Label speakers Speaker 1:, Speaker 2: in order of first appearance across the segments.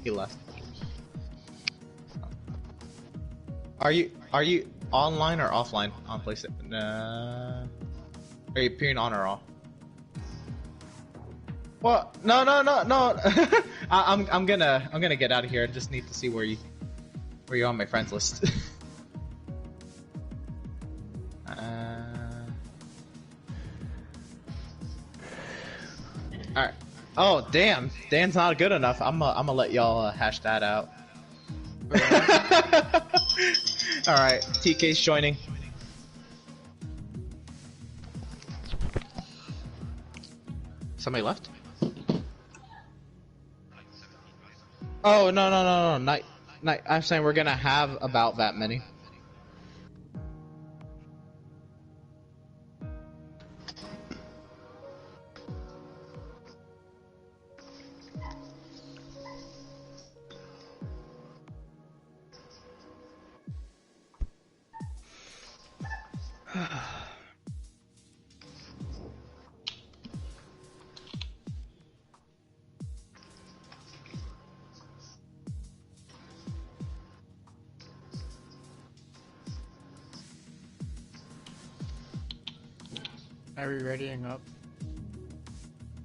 Speaker 1: He left. Are you online or offline on PlayStation? Are you appearing on or off? Well, no. I'm gonna get out of here. I just need to see where you're on my friends list. Alright. Oh, damn. Dan's not good enough. I'm gonna let y'all hash that out. Alright, TK's joining. Somebody left? Oh, no. Not, I'm saying we're gonna have about that many.
Speaker 2: Are we readying up?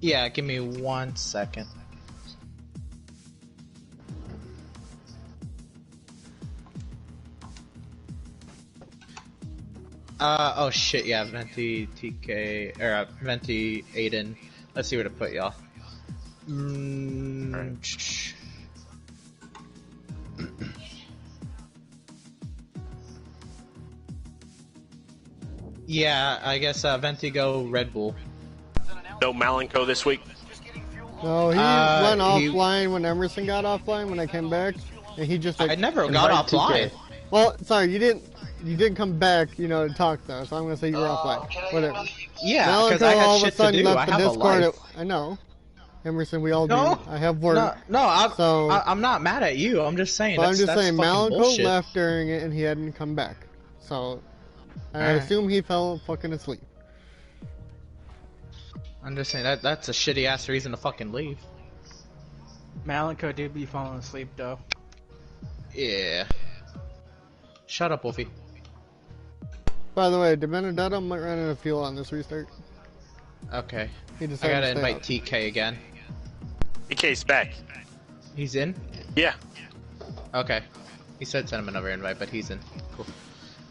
Speaker 1: Yeah, give me 1 second. Oh shit, yeah, Venti, TK, or Venti, Aiden. Let's see where to put y'all. Yeah, I guess Venti go Red Bull.
Speaker 3: No Malenko this week?
Speaker 4: No, he went offline when Emerson got offline when I came back, and he just like,
Speaker 1: I never got offline.
Speaker 4: Well, sorry, you didn't come back, you know, to talk though, so I'm gonna say you were offline. Whatever.
Speaker 1: Yeah, because I had shit to do. I have a life.
Speaker 4: I know. Emerson, we all do. I have work.
Speaker 1: I'm not mad at you. I'm just saying.
Speaker 4: I'm just saying,
Speaker 1: Malenko
Speaker 4: left during it and he hadn't come back. So, I assume he fell fucking asleep.
Speaker 1: I'm just saying that's a shitty ass reason to fucking leave.
Speaker 2: Malenko did be falling asleep though.
Speaker 1: Yeah. Shut up, Wolfie.
Speaker 4: By the way, De Benedetto might run out of fuel on this restart.
Speaker 1: Okay.
Speaker 4: I
Speaker 1: gotta invite TK again.
Speaker 3: TK's back.
Speaker 1: He's in?
Speaker 3: Yeah.
Speaker 1: Okay. He said send him another invite, but he's in. Cool.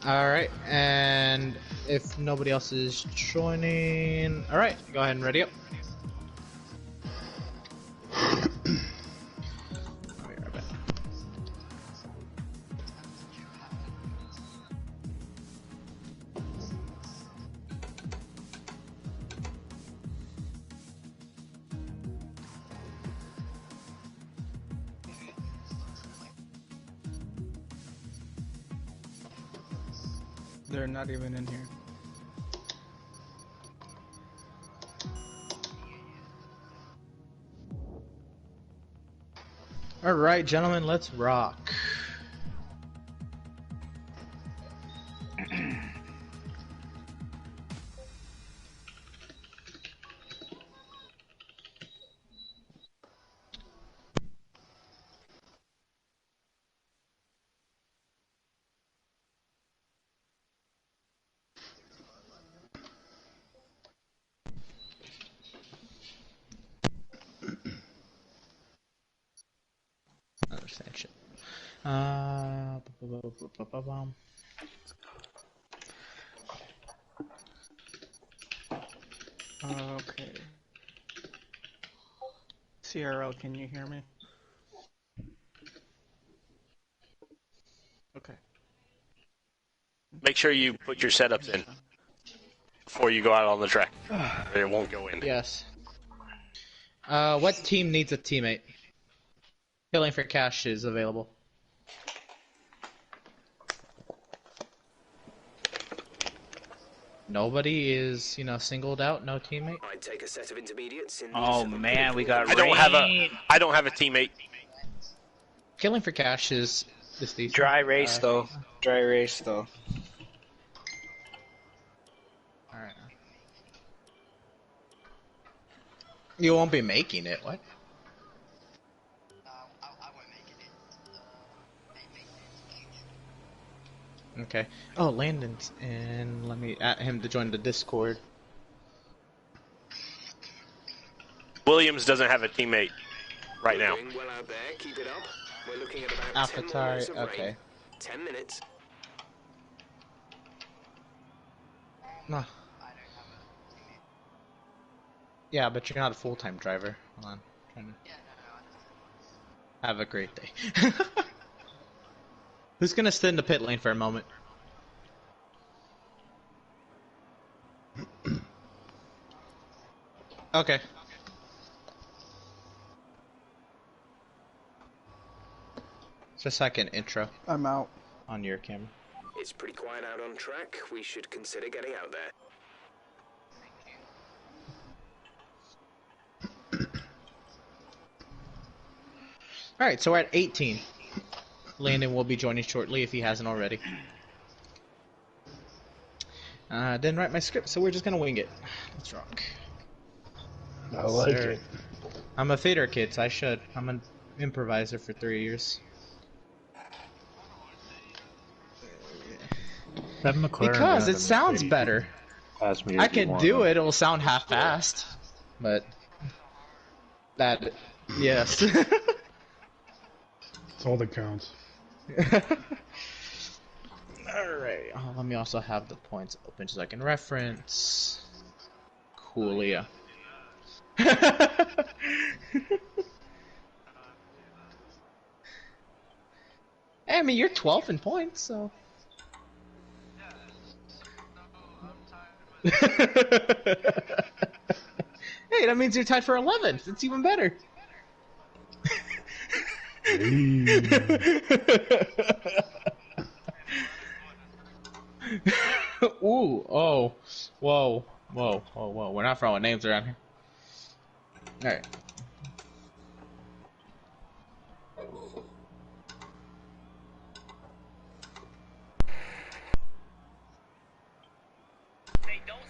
Speaker 1: Alright, and if nobody else is joining... Alright, go ahead and ready up.
Speaker 2: They're not even in here.
Speaker 1: Alright, gentlemen, let's rock. Understand shit.
Speaker 2: Okay. CRL, can you hear me? Okay.
Speaker 3: Make sure you put your setups in before you go out on the track. It won't go in.
Speaker 1: Yes. What team needs a teammate? Killing for cash is available. Nobody is, singled out. No teammate.
Speaker 5: I'd take a set of intermediates in
Speaker 6: Oh man, we got.
Speaker 3: I don't have a teammate.
Speaker 1: Killing for cash is decent.
Speaker 6: Dry race though. Dry race though.
Speaker 1: All right. You won't be making it. What? Okay. Oh, Landon's in. Let me add him to join the Discord.
Speaker 3: Williams doesn't have a teammate right now.
Speaker 5: Doing well out there. Keep it up. We're looking at about 10 more minutes of
Speaker 1: okay.
Speaker 5: rain. 10 minutes.
Speaker 1: No. Yeah, but you're not a full-time driver. Hold on. Have a great day. Who's gonna sit in the pit lane for a moment? Okay. Just a second intro
Speaker 2: I'm out.
Speaker 1: on your camera.
Speaker 5: It's pretty quiet out on track. We should consider getting out there.
Speaker 1: Alright, so we're at 18. Landon will be joining shortly if he hasn't already. Didn't write my script, so we're just gonna wing it. Let's rock.
Speaker 7: I like it.
Speaker 1: I'm a theater kid, so I should. I'm an improviser for 3 years. Because it sounds better. I can do it, it'll sound half-assed. But... that... yes.
Speaker 7: That's all that counts.
Speaker 1: Alright, let me also have the points open so I can reference. Coolio. I mean, you're 12th in points, so... Hey, that means you're tied for 11th. It's even better. Ooh, oh, whoa, whoa, whoa, whoa. We're not throwing names around here. Alright.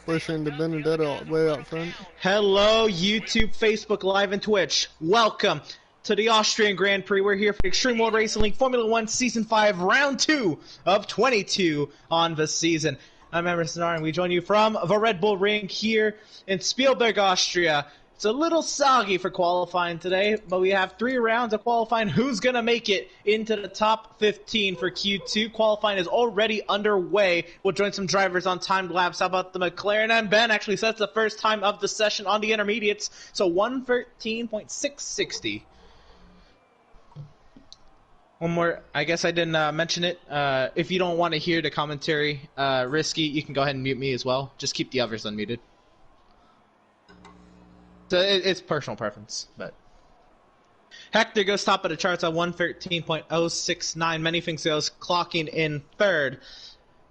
Speaker 4: Pushing the Benedetto way out front.
Speaker 1: Hello, YouTube, Facebook Live, and Twitch. Welcome to the Austrian Grand Prix. We're here for Extreme World Racing League Formula 1 Season 5, Round 2 of 22 on the season. I'm Emerson R, and we join you from the Red Bull Ring here in Spielberg, Austria. It's a little soggy for qualifying today, but we have 3 rounds of qualifying. Who's going to make it into the top 15 for Q2? Qualifying is already underway. We'll join some drivers on timed laps. How about the McLaren? And Ben actually sets the first time of the session on the intermediates, so 113.660. One more, I guess I didn't mention it. If you don't want to hear the commentary, Risky, you can go ahead and mute me as well. Just keep the others unmuted. So it's personal preference, but... Hector goes top of the charts at 113.069. Many things goes clocking in third.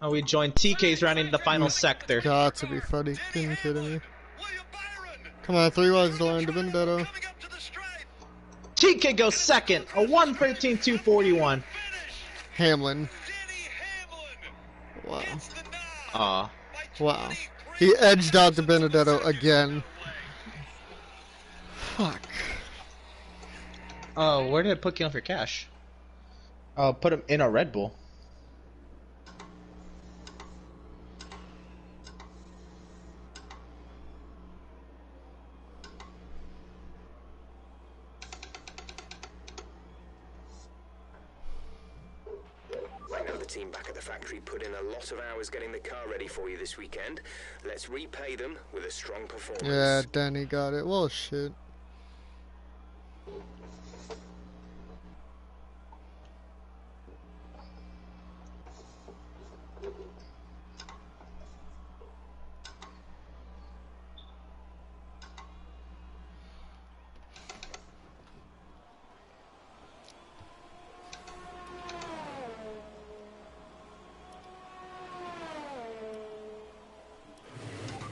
Speaker 1: We join TK's running the final sector.
Speaker 4: Got to be funny. Kidding me. Come on, 3 wides to line to Benedetto.
Speaker 1: TK goes second, a 113.241.
Speaker 4: Hamlin. Wow.
Speaker 1: Aw.
Speaker 4: Wow. He edged out to Benedetto again. Fuck.
Speaker 1: Oh, where did I put Keelan for cash? Oh, put him in a Red Bull.
Speaker 5: Right now the team back at the factory put in a lot of hours getting the car ready for you this weekend. Let's repay them with a strong performance.
Speaker 4: Yeah, Danny got it. Well, shit.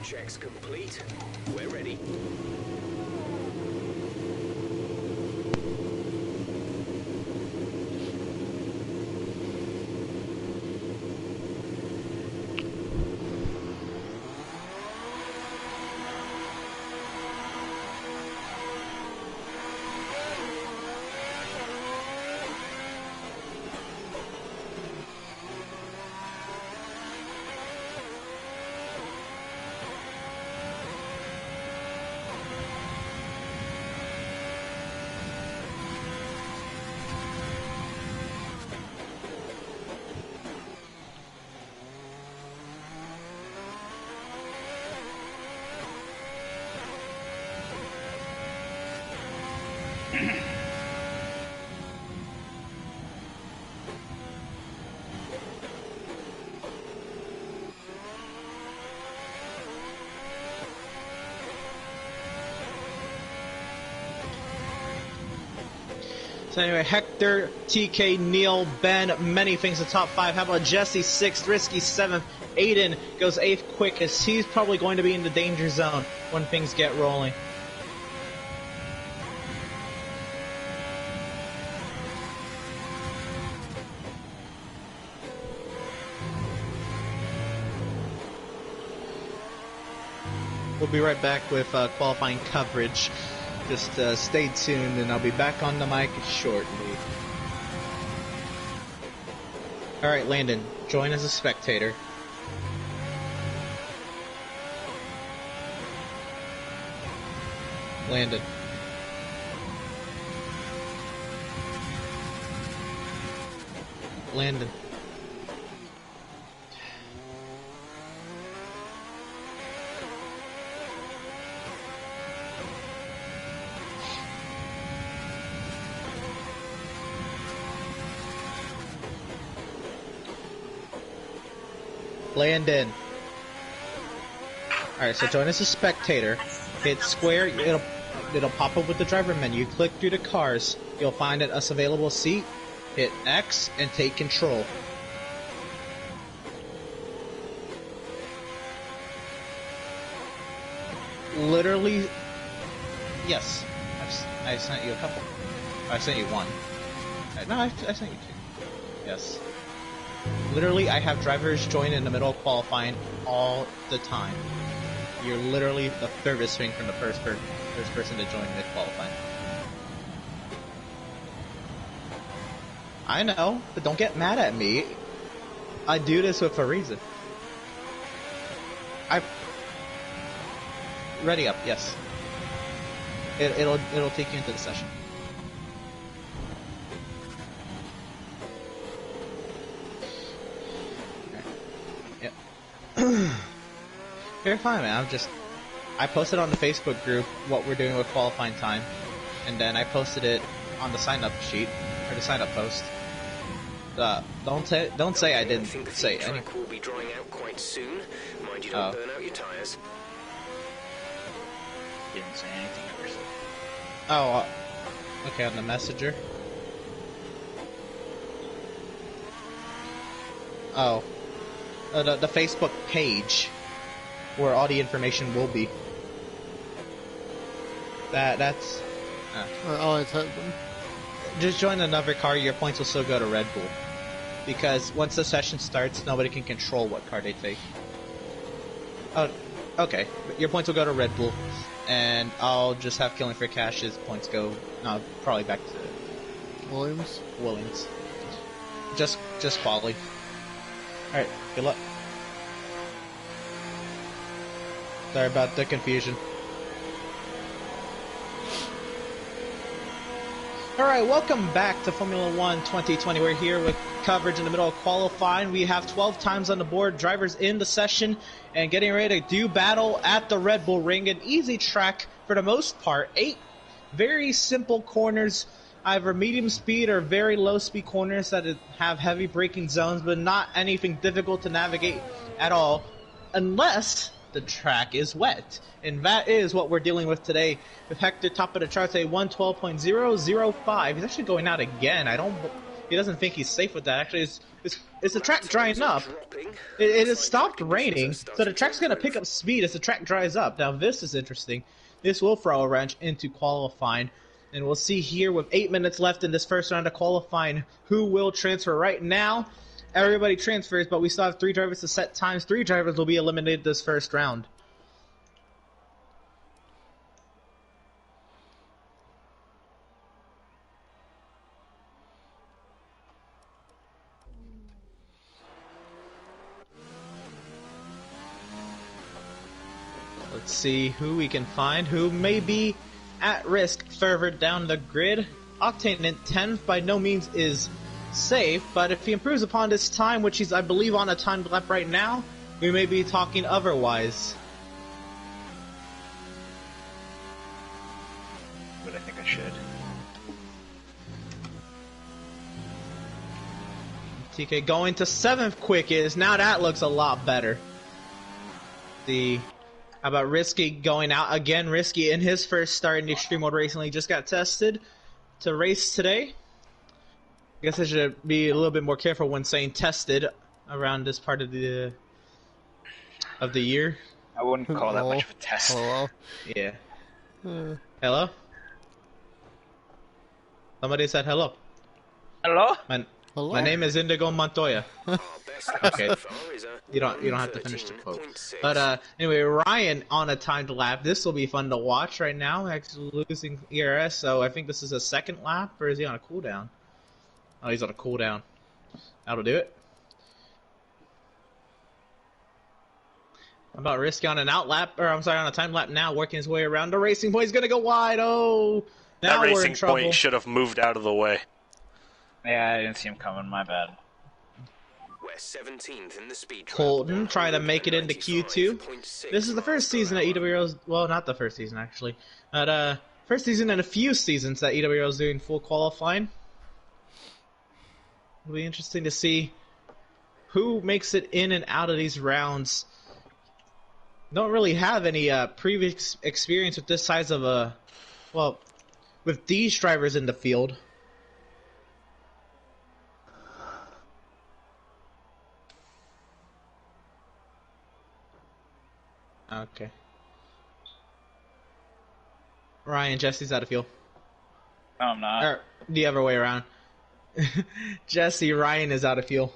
Speaker 5: Checks complete. We're ready.
Speaker 1: So anyway, Hector, TK, Neil, Ben, many things. The top 5. How about Jesse 6th, Risky 7th, Aiden goes 8th quickest. He's probably going to be in the danger zone when things get rolling. We'll be right back with qualifying coverage. Just stay tuned, and I'll be back on the mic shortly. Alright, Landon, join as a spectator. Landon. Landon. Landon. Alright, so join as a spectator. Hit square, it'll pop up with the driver menu. Click through the cars. You'll find us available seat. Hit X and take control. Literally, yes. I sent you a couple. I sent you one. No, I sent you two. Yes. Literally, I have drivers join in the middle of qualifying all the time. You're literally the furthest thing from the first person to join mid-qualifying. I know, but don't get mad at me. I do this with a reason. Ready up, yes. It'll take you into the session. You're fine, man. I posted on the Facebook group what we're doing with qualifying time, and then I posted it on the sign-up sheet, or the sign-up post. Don't say I didn't say anything.
Speaker 5: Track will be drying out quite soon. Mind you don't burn out your tires.
Speaker 6: Didn't say anything ever.
Speaker 1: Oh, okay, on the messenger. Oh, the Facebook page where all the information will be. That's.
Speaker 4: It's happened.
Speaker 1: Just join another car. Your points will still go to Red Bull, because once the session starts, nobody can control what car they take. Oh, okay. Your points will go to Red Bull, and I'll just have Killing for Cash's points go. Probably back to Williams. Just quality. All right. Good luck. Sorry about the confusion. Alright, welcome back to Formula 1 2020. We're here with coverage in the middle of qualifying. We have 12 times on the board, drivers in the session, and getting ready to do battle at the Red Bull Ring. An easy track for the most part. 8 very simple corners, either medium speed or very low speed corners that have heavy braking zones, but not anything difficult to navigate at all, unless the track is wet. And that is what we're dealing with today. With Hector top of the charts at 112.005. He's actually going out again. He doesn't think he's safe with that. Actually, it's the track drying up. It has stopped raining, so the track's going to pick up speed as the track dries up. Now this is interesting. This will throw a wrench into qualifying. And we'll see here with 8 minutes left in this first round of qualifying who will transfer. Right now, everybody transfers, but we still have 3 drivers to set times. 3 drivers will be eliminated this first round. Let's see who we can find, who may be at risk further down the grid. Octane in 10th by no means is safe, but if he improves upon this time, which he's, I believe, on a timed lap right now, we may be talking otherwise.
Speaker 6: But I think I should.
Speaker 1: TK going to 7th quick is, now that looks a lot better. How about Risky going out again? Risky in his first start in the Extreme Mode Racing League just got tested. to race today. I guess I should be a little bit more careful when saying tested around this part of the year.
Speaker 6: I wouldn't call that much of a test.
Speaker 4: Hello.
Speaker 1: Yeah. Hello? Somebody said hello.
Speaker 6: Hello?
Speaker 4: Hello.
Speaker 1: My name is Indigo Montoya.
Speaker 5: Our best
Speaker 1: Okay.
Speaker 5: so far is a
Speaker 1: You don't have to finish the quote.
Speaker 5: 13.6.
Speaker 1: But anyway, Ryan on a timed lap. This will be fun to watch right now. Actually losing ERS, so I think this is a second lap, or is he on a cooldown? Oh, he's on a cooldown. That'll do it. How about Risky on an out lap, or I'm sorry, on a time lap now, working his way around the racing point. He's gonna go wide. Oh, now
Speaker 3: That
Speaker 1: we're
Speaker 3: racing
Speaker 1: in trouble.
Speaker 3: point should have moved out of the way.
Speaker 6: Yeah, I didn't see him coming. My bad.
Speaker 5: We're 17th in the speed trap.
Speaker 1: Colton trying to make it into Q2.
Speaker 5: 195.6
Speaker 1: This is the first season that EWRL's, well, not the first season actually, but first season in a few seasons that EWRL's doing full qualifying. It'll be interesting to see who makes it in and out of these rounds. Don't really have any previous experience with this size of a, well, with these drivers in the field. Okay. Ryan, Jesse's out of fuel.
Speaker 6: No, I'm not.
Speaker 1: Or the other way around. Jesse, Ryan is out of fuel.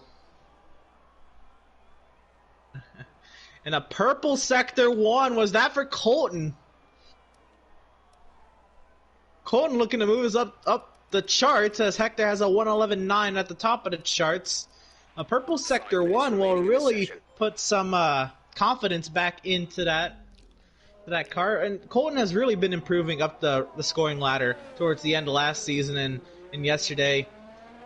Speaker 1: And a purple sector 1. Was that for Colton? Colton looking to move us up the charts as Hector has a 111.9 at the top of the charts. A purple sector 1 will really put some confidence back into that car. And Colton has really been improving up the scoring ladder towards the end of last season and yesterday.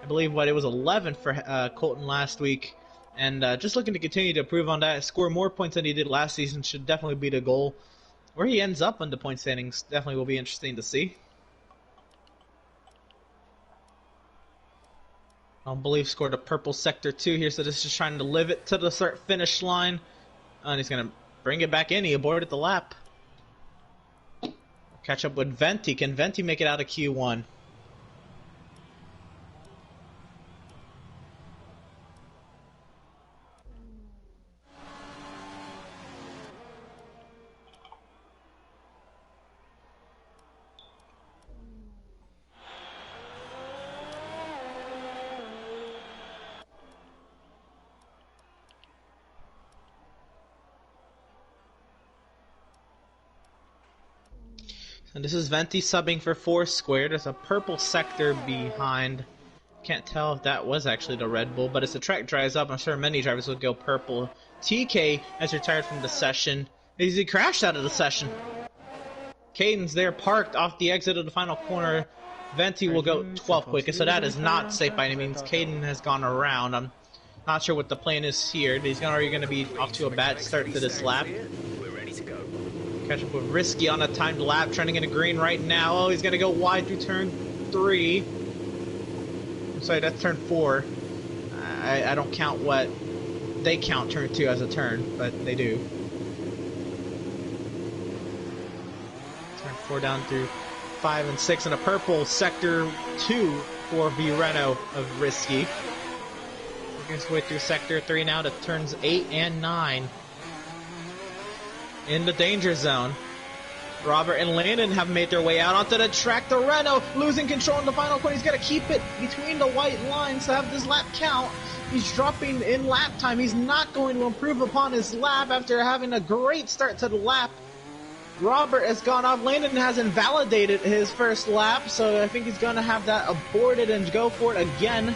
Speaker 1: I believe it was 11th for Colton last week. And just looking to continue to improve on that, score more points than he did last season should definitely be the goal. Where he ends up on the point standings definitely will be interesting to see. I don't believe scored a purple sector 2 here, so this is trying to live it to the start-finish line. And he's going to bring it back in. He aborted the lap. Catch up with Venti. Can Venti make it out of Q1? And this is Venti subbing for 4 squared. There's a purple sector behind. Can't tell if that was actually the Red Bull, but as the track dries up, I'm sure many drivers will go purple. TK has retired from the session. He crashed out of the session. Caden's there parked off the exit of the final corner. Venti will go 12 quickest, so that is not safe by any means. Caden has gone around. I'm not sure what the plan is here. He's already going to be off to a bad start to this lap.
Speaker 5: We're ready to go.
Speaker 1: Catch up with Risky on a timed lap, trying to get a green right now. Oh, he's going to go wide through turn 3. I'm sorry, that's turn 4. I don't count what they count turn 2 as a turn, but they do. Turn 4 down through 5 and 6, and a purple sector 2 for Vireno of Risky. Working his way through sector 3 now to turns 8 and 9. In the danger zone. Robert and Landon have made their way out onto the track. The Renault losing control in the final corner. He's got to keep it between the white lines to have this lap count. He's dropping in lap time. He's not going to improve upon his lap after having a great start to the lap. Robert has gone off. Landon has invalidated his first lap, so I think he's going to have that aborted and go for it again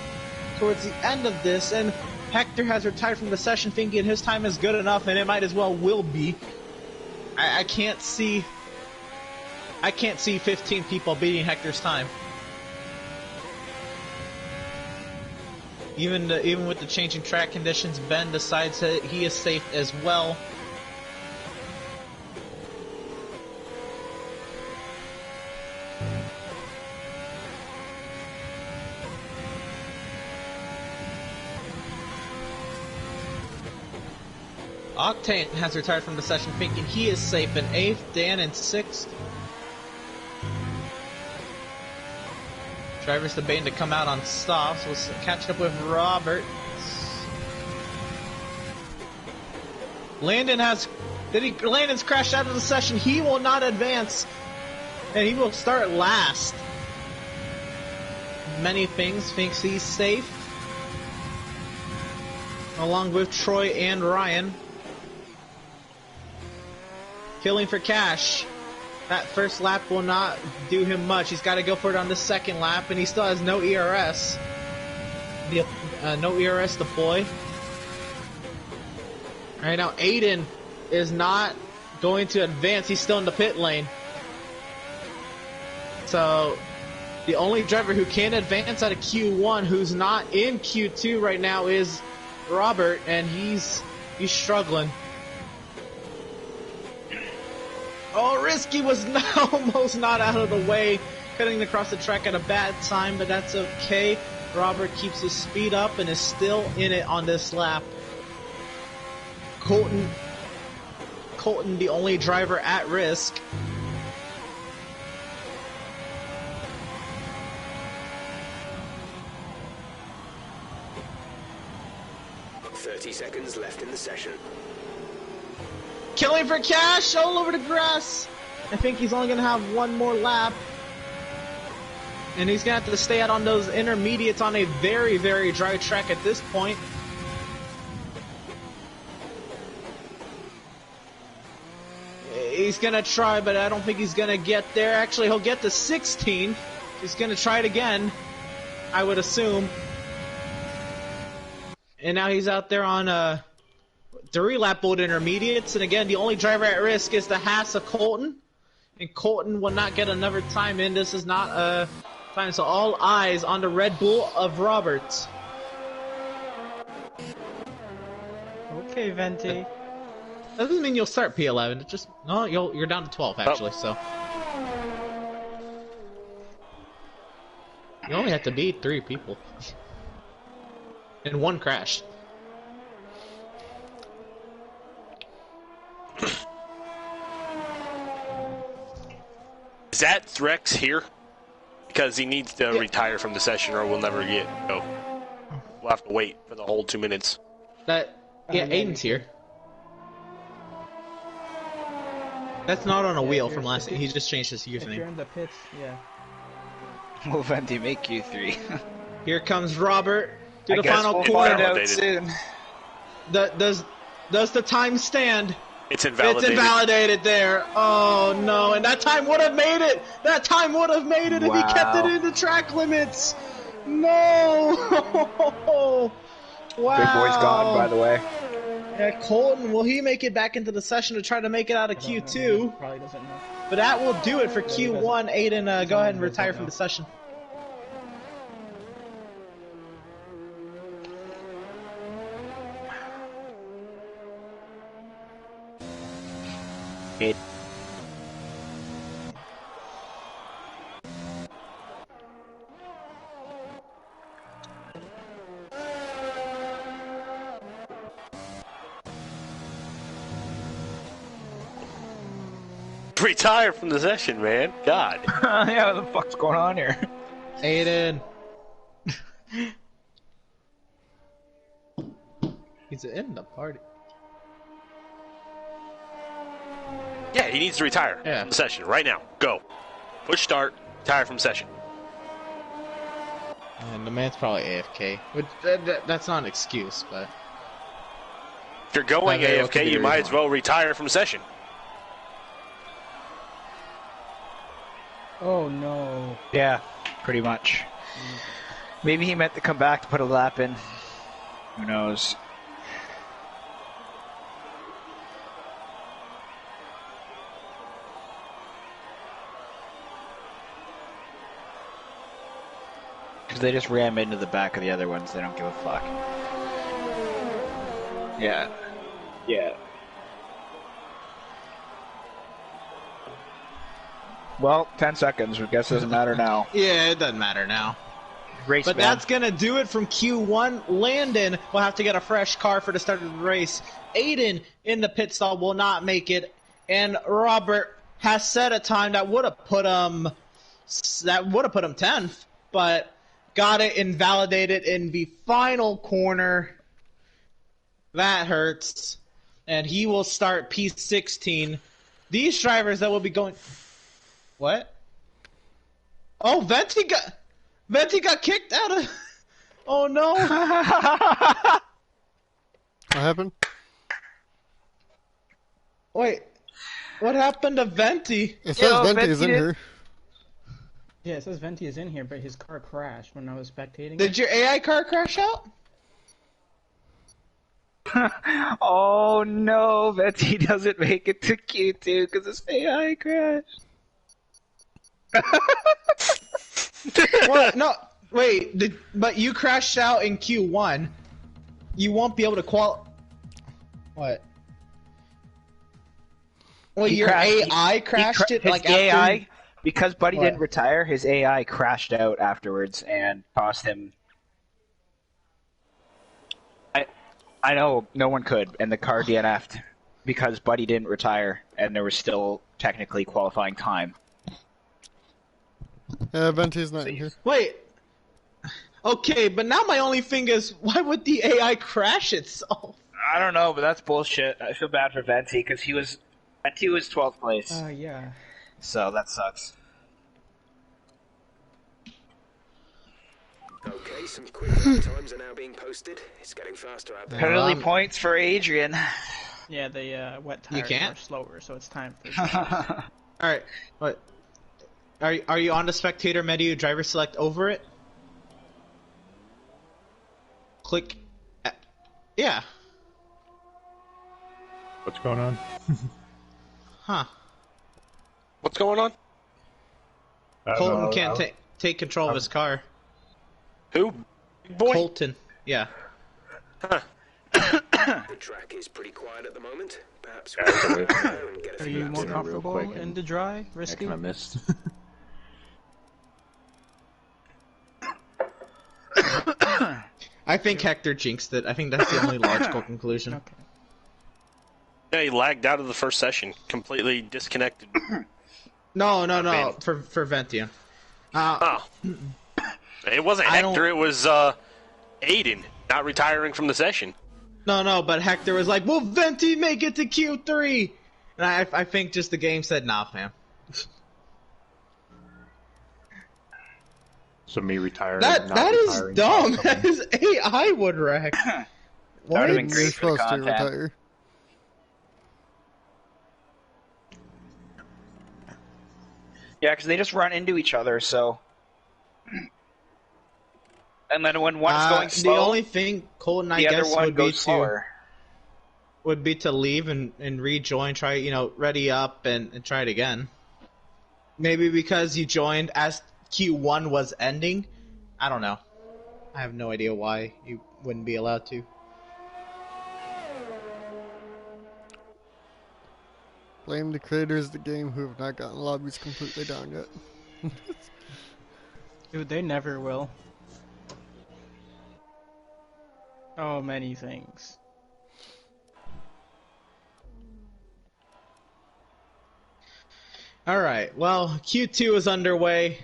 Speaker 1: towards the end of this. And Hector has retired from the session thinking his time is good enough, and it might as well will be. I can't see 15 people beating Hector's time. Even with the changing track conditions, Ben decides that he is safe as well. Octane has retired from the session thinking he is safe in 8th, Dan in 6th. Drivers debating to come out on stops. We'll catch up with Robert. Landon's crashed out of the session. He will not advance, and he will start last. Many things thinks he's safe, along with Troy and Ryan. Killing for cash. That first lap will not do him much. He's got to go for it on the second lap, and he still has no ERS. No ERS deploy. Right now, Aiden is not going to advance. He's still in the pit lane. So, the only driver who can advance out of Q1 who's not in Q2 right now is Robert, and he's struggling. Oh, Risky was almost not out of the way, cutting across the track at a bad time, but that's okay. Robert keeps his speed up and is still in it on this lap. Colton, the only driver at risk.
Speaker 5: Seconds left in the session.
Speaker 1: Killing for cash all over the grass. I think he's only going to have one more lap. And he's going to have to stay out on those intermediates on a very, very dry track at this point. He's going to try, but I don't think he's going to get there. Actually, he'll get to 16. He's going to try it again, I would assume. And now he's out there on 3-lap boat intermediates. And again, the only driver at risk is the Haas of Colton. And Colton will not get another time in. This is not a time. So all eyes on the Red Bull of Roberts.
Speaker 2: Okay, Venti.
Speaker 1: That doesn't mean you'll start P11. It just no, you're down to 12 actually. So you only have to beat 3 people. And 1 crash.
Speaker 3: Is that Rex here? Because he needs to retire from the session or we'll never go. We'll have to wait for the whole 2 minutes.
Speaker 1: Aiden's here. That's not on a wheel from last. He just changed his username.
Speaker 2: If you're in the pits, yeah.
Speaker 6: Will Venti make Q3?
Speaker 1: Here comes Robert to the
Speaker 6: I guess
Speaker 1: final
Speaker 6: we'll
Speaker 1: corner.
Speaker 6: find out soon.
Speaker 1: Does the time stand?
Speaker 3: It's invalidated.
Speaker 1: It's invalidated there. Oh no! And that time would have made it. That time would have made it if he kept it in the track limits. No! Wow.
Speaker 6: Big boy's gone, by the way.
Speaker 1: Yeah, Colton, will he make it back into the session to try to make it out of Q2?
Speaker 2: Probably doesn't know.
Speaker 1: But that will do it for Q1. Aiden, go ahead and retire from the session.
Speaker 3: Retire from the session, man. God.
Speaker 6: Yeah, what the fuck's going on here?
Speaker 1: Aiden. He's in the party.
Speaker 3: Yeah, he needs to retire from the session right now. Go. Push start. Retire from session.
Speaker 1: And the man's probably AFK. Which, that's not an excuse, but...
Speaker 3: If you're going AFK, you might as well retire from session.
Speaker 2: Oh no.
Speaker 6: Yeah, pretty much. Maybe he meant to come back to put a lap in. Who knows? Because they just ram into the back of the other ones. They don't give a fuck. Yeah. Yeah. Well, 10 seconds. I guess it doesn't matter now.
Speaker 1: Yeah, it doesn't matter now.
Speaker 6: Race
Speaker 1: but
Speaker 6: man.
Speaker 1: that's going to do it from Q1. Landon will have to get a fresh car for the start of the race. Aiden in the pit stall will not make it. And Robert has set a time that would have put him 10th. but got it invalidated in the final corner. That hurts. And he will start P16. These drivers that will be going... What? Oh, Venti got kicked out of... Oh, no.
Speaker 4: What happened?
Speaker 1: Wait. What happened to Venti?
Speaker 4: It says Venti is in here.
Speaker 2: Yeah, it says Venti is in here, but his car crashed when I was spectating.
Speaker 1: Did your AI car crash out?
Speaker 6: Oh no, Venti doesn't make it to Q2 because his AI crashed.
Speaker 1: Well, no, wait, but you crashed out in Q1. You won't be able to What? Well, your AI crashed it,
Speaker 6: his
Speaker 1: like
Speaker 6: AI,
Speaker 1: after...
Speaker 6: because Buddy
Speaker 1: What?
Speaker 6: didn't retire, his AI crashed out afterwards and cost him... I know, no one could, and the car DNF'd because Buddy didn't retire, and there was still technically qualifying time.
Speaker 4: Yeah, Venti's not in here.
Speaker 1: Wait. Okay, but now my only thing is, why would the AI crash itself?
Speaker 6: I don't know, but that's bullshit. I feel bad for Venti because Venti was 12th place.
Speaker 2: Yeah.
Speaker 6: So that sucks.
Speaker 5: Okay, some quick lap times are now being posted. It's getting faster out there.
Speaker 6: Penalty points for Adrian.
Speaker 2: Yeah, the wet
Speaker 1: You
Speaker 2: tires
Speaker 1: can't?
Speaker 2: are slower, so it's time for...
Speaker 1: Alright, what? Are you on the spectator menu, driver select over it? Click... Yeah.
Speaker 7: What's going on?
Speaker 1: Huh.
Speaker 3: What's going on?
Speaker 1: Colton can't take control of his car.
Speaker 3: Who? Boy?
Speaker 1: Colton. Yeah.
Speaker 3: Huh.
Speaker 5: The track is pretty quiet at the moment. Perhaps we can go there and get a
Speaker 2: Are
Speaker 5: few
Speaker 2: you
Speaker 5: laps
Speaker 2: more
Speaker 5: in.
Speaker 2: comfortable
Speaker 8: quick
Speaker 2: in
Speaker 8: and-
Speaker 2: the dry, risky?
Speaker 8: I missed.
Speaker 1: I think Hector jinxed it. I think that's the only logical conclusion.
Speaker 2: Okay.
Speaker 3: Yeah, he lagged out of the first session. Completely disconnected.
Speaker 1: No,
Speaker 3: Man.
Speaker 1: for Ventian.
Speaker 3: Oh. It wasn't
Speaker 1: I don't-
Speaker 3: Hector, it was Aiden not retiring from the session.
Speaker 1: No, but Hector was like, will Venti make it to Q3? And I think just the game said, nah, fam.
Speaker 8: So me retiring.
Speaker 1: That is dumb. His AI would wreck.
Speaker 6: That
Speaker 1: What?
Speaker 6: would've been
Speaker 4: You're
Speaker 6: great for the
Speaker 4: supposed to
Speaker 6: content.
Speaker 4: retire.
Speaker 6: Yeah, because they just run into each other, so... And then when one's going slow,
Speaker 1: The only thing Colton, I
Speaker 6: the other
Speaker 1: guess,
Speaker 6: one
Speaker 1: would be
Speaker 6: goes slower.
Speaker 1: to leave and rejoin, try, ready up and try it again. Maybe because you joined as Q1 was ending. I don't know. I have no idea why you wouldn't be allowed to.
Speaker 4: Blame the creators of the game who have not gotten lobbies completely down yet.
Speaker 2: Dude, they never will. Oh, many things.
Speaker 1: Alright, well, Q2 is underway.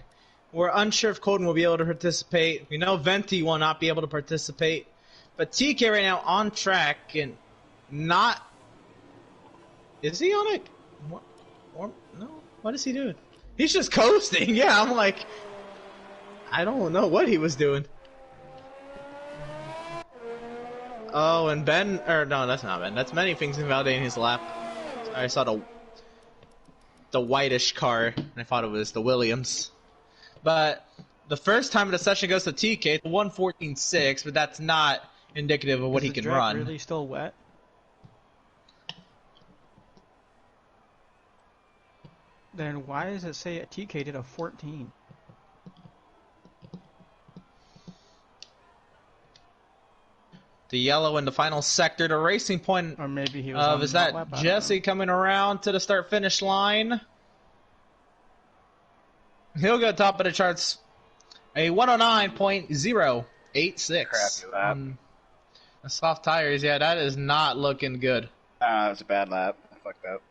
Speaker 1: We're unsure if Colton will be able to participate. We know Venti will not be able to participate. But TK right now on track and not... Is he on it? No? What is he doing? He's just coasting. Yeah, I'm like... I don't know what he was doing. Oh, and Ben... Or, no, that's not Ben. That's many things invalidating his lap. I saw the whitish car, and I thought it was the Williams. But the first time the session goes to TK, it's 1:14.6, but that's not indicative of what he
Speaker 2: Is the
Speaker 1: can
Speaker 2: track
Speaker 1: run.
Speaker 2: really still wet? Then why does it say TK did a 14?
Speaker 1: The yellow in the final sector, the racing point
Speaker 2: Or maybe he was on
Speaker 1: is
Speaker 2: that
Speaker 1: that
Speaker 2: lap, I don't
Speaker 1: Jesse coming around to the start-finish line. He'll go top of the charts. A 109.086.
Speaker 6: Crappy lap.
Speaker 1: The soft tires, yeah, that is not looking good.
Speaker 6: That was a bad lap. I fucked up.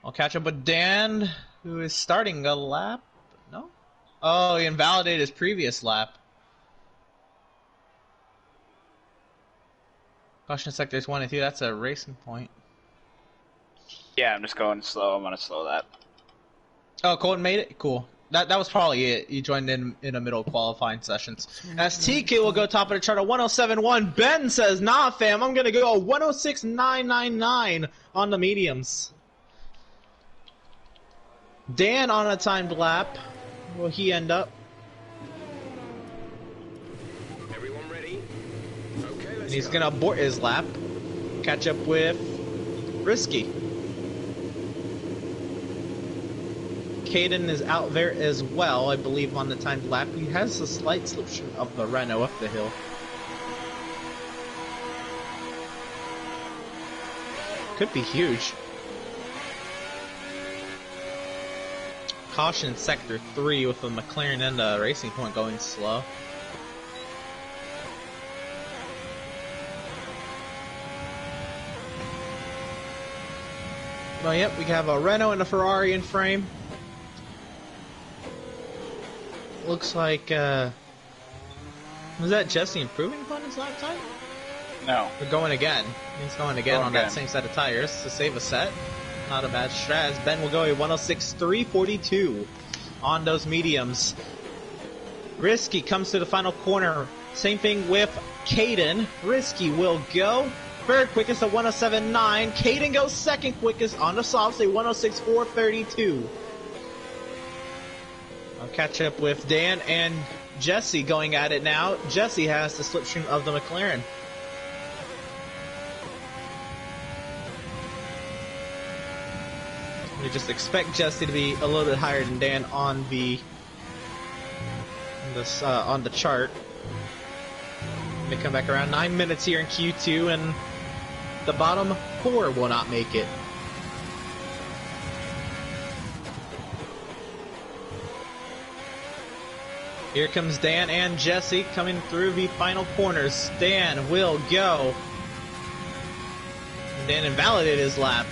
Speaker 1: I'll catch up with Dan, who is starting a lap. No? Oh, he invalidated his previous lap. Caution sectors 1 and 2, that's a racing point.
Speaker 6: Yeah, I'm just going slow. I'm gonna slow that.
Speaker 1: Oh, Colton made it? Cool. That was probably it. You joined in the middle of qualifying sessions. As TK will go top of the chart at 107.1. Ben says, nah, fam, I'm going to go 106.999 on the mediums. Dan on a timed lap. Will he end up?
Speaker 5: Everyone ready? Okay, let's
Speaker 1: And he's
Speaker 5: go.
Speaker 1: going to abort his lap. Catch up with Risky. Caden is out there as well, I believe, on the timed lap. He has a slight slipstream of the Renault up the hill. Could be huge. Caution sector 3 with the McLaren and the Racing Point going slow. Well, yep, we have a Renault and a Ferrari in frame. Looks like, was that Jesse improving upon his lap time?
Speaker 6: No.
Speaker 1: We're going again. He's going again on that same set of tires to save a set. Not a bad strat. Ben will go a 106.342 on those mediums. Risky comes to the final corner. Same thing with Caden. Risky will go third quickest at 107.9. Caden goes second quickest on the softs, a 106.432. I'll catch up with Dan and Jesse going at it now. Jesse has the slipstream of the McLaren. We just expect Jesse to be a little bit higher than Dan on the chart. They come back around 9 minutes here in Q2, and the bottom 4 will not make it. Here comes Dan and Jesse coming through the final corners. Dan will go. Dan invalidated his lap.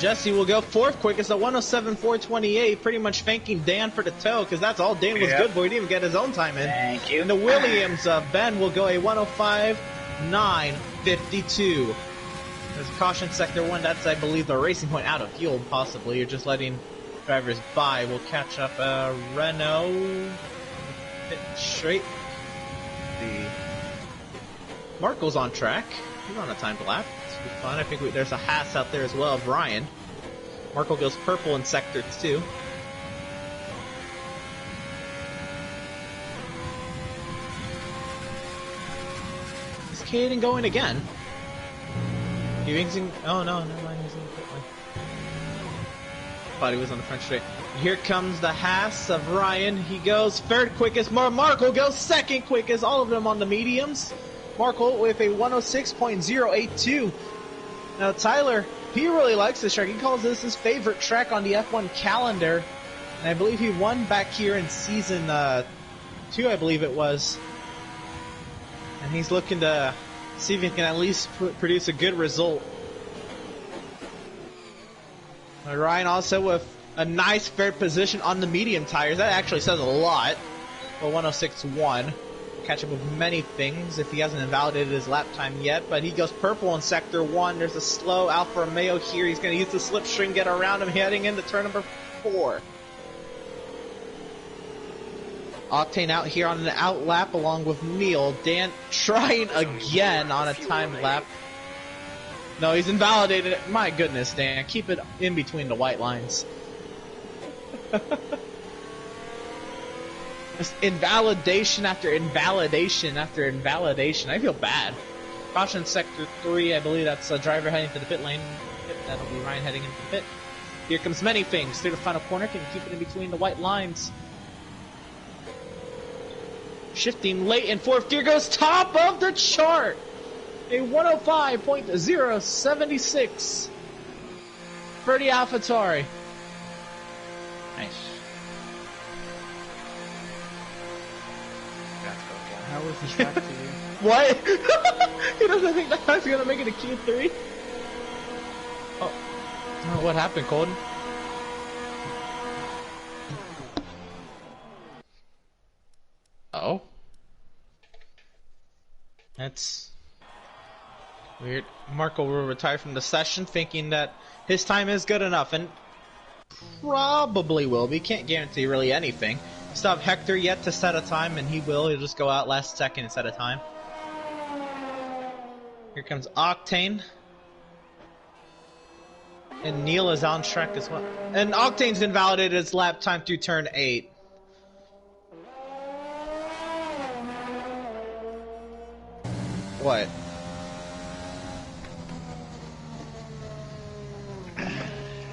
Speaker 1: Jesse will go fourth quickest at 107.428, pretty much thanking Dan for the tow, because that's all Dan was good for. He didn't even get his own time in.
Speaker 6: Thank you.
Speaker 1: And the Williams, Ben will go a 105.952. There's a caution sector 1. That's, I believe, the Racing Point out of fuel, possibly. You're just letting drivers by. We'll catch up Renault. Pit straight. Marco's on track. He's on a timed lap. This will be fun. I think there's a Haas out there as well of Ryan. Marco goes purple in sector 2. Is Caden going again? He thinks oh no, never mind. He's in the pit lane. Thought he was on the front straight. Here comes the Haas of Ryan. He goes third quickest. Marco goes second quickest. All of them on the mediums. Marco with a 106.082. Now Tyler, he really likes this track. He calls this his favorite track on the F1 calendar. And I believe he won back here in season 2, I believe it was. And he's looking to see if he can at least produce a good result. Ryan also with a nice third position on the medium tires. That actually says a lot. For 106.1. Catch up with many things if he hasn't invalidated his lap time yet. But he goes purple in sector 1. There's a slow Alfa Romeo here. He's going to use the slipstream, get around him, heading into turn number 4. Octane out here on an out lap along with Neil. Dan trying again on a time lap. No, he's invalidated it. My goodness, Dan. Keep it in between the white lines. Just invalidation after invalidation after invalidation. I feel bad. Caution sector 3. I believe that's a driver heading to the pit lane. Yep, that'll be Ryan heading into the pit. Here comes many things through the final corner. Can keep it in between the white lines. Shifting late in fourth gear, goes top of the chart. A 105.076 for the AlphaTauri.
Speaker 6: Nice.
Speaker 2: How was the track to you?
Speaker 1: What? He doesn't think that guy's gonna make it a Q3? Oh, what happened, Colton? That's weird. Marco will retire from the session thinking that his time is good enough, and probably will be. Can't guarantee really anything. Still have Hector yet to set a time, and he will. He'll just go out last second and set a time. Here comes Octane. And Neil is on track as well. And Octane's invalidated his lap time through turn 8. What?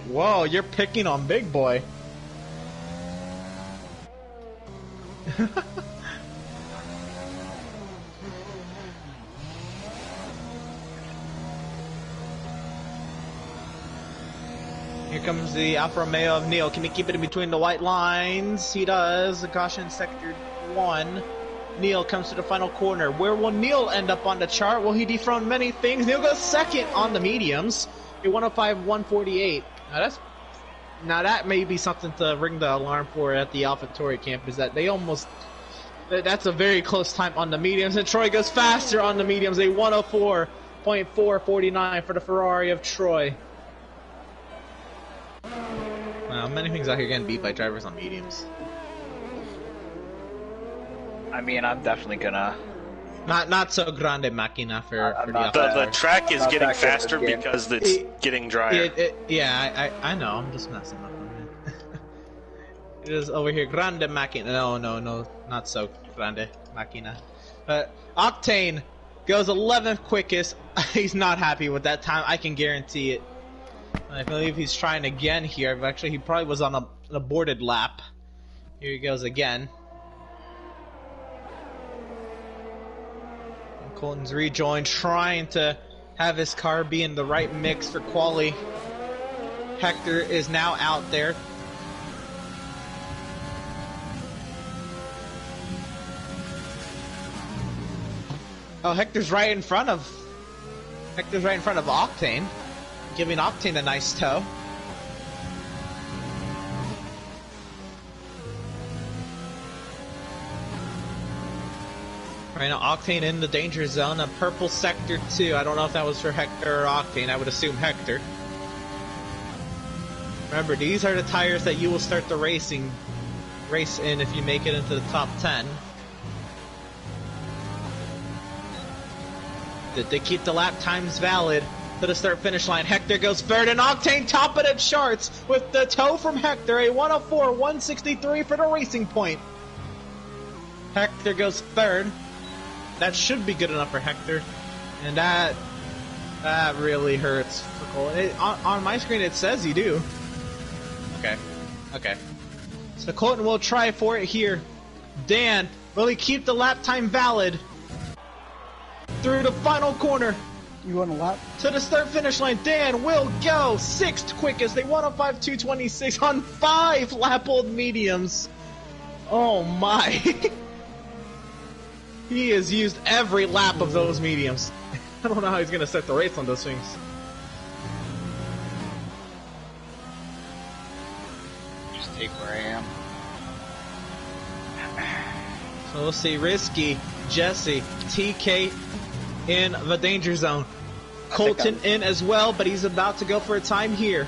Speaker 1: Whoa, you're picking on Big Boy. Here comes the Alfa Romeo of Neil. Can he keep it in between the white lines? He does. The caution sector 1. Neil comes to the final corner. Where will Neil end up on the chart? Will he dethrone many things? Neil goes second on the mediums. A 105-148. Now that may be something to ring the alarm for at the AlphaTauri camp, is that they almost... That's a very close time on the mediums, and Troy goes faster on the mediums. A 104.449 for the Ferrari of Troy. Wow, many things out here getting beat by drivers on mediums.
Speaker 6: I mean, I'm definitely gonna...
Speaker 1: Not so grande máquina for the
Speaker 3: The track is getting faster because it's getting drier.
Speaker 1: I know, I'm just messing up on it. It is over here, grande máquina. No, not so grande máquina. But Octane goes 11th quickest. He's not happy with that time, I can guarantee it. I believe he's trying again here. Actually, he probably was on an aborted lap. Here he goes again. Colton's rejoined, trying to have his car be in the right mix for quali. Hector is now out there. Oh, Hector's right in front of Octane, giving Octane a nice tow. Right now, Octane in the danger zone, a purple sector 2. I don't know if that was for Hector or Octane. I would assume Hector. Remember, these are the tires that you will start the race in if you make it into the top 10. Did they keep the lap times valid to the start-finish line? Hector goes third, and Octane top of the charts with the tow from Hector, a 104.163 for the Racing Point. Hector goes third. That should be good enough for Hector, and that really hurts for Cole. On my screen it says you do. Okay. So Colton will try for it here. Dan, will he keep the lap time valid? Through the final corner.
Speaker 2: You want a lap?
Speaker 1: To the start-finish line, Dan will go 6th quickest, a 105.226 on 5 lap-old mediums. Oh my. He has used every lap of those mediums. I don't know how he's going to set the race on those things.
Speaker 6: Just take where I am.
Speaker 1: So we'll see Risky, Jesse, TK in the danger zone. Colton in as well, but he's about to go for a time here.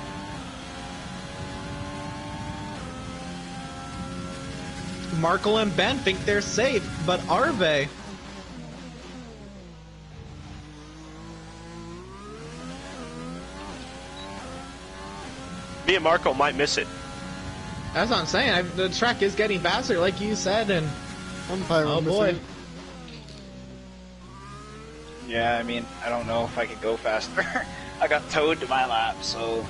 Speaker 1: Markle and Ben think they're safe, but are they?
Speaker 3: Me and Marco might miss it.
Speaker 1: That's what I'm saying. The track is getting faster, like you said, and oh boy.
Speaker 6: Yeah, I mean, I don't know if I could go faster. I got towed to my lap, so...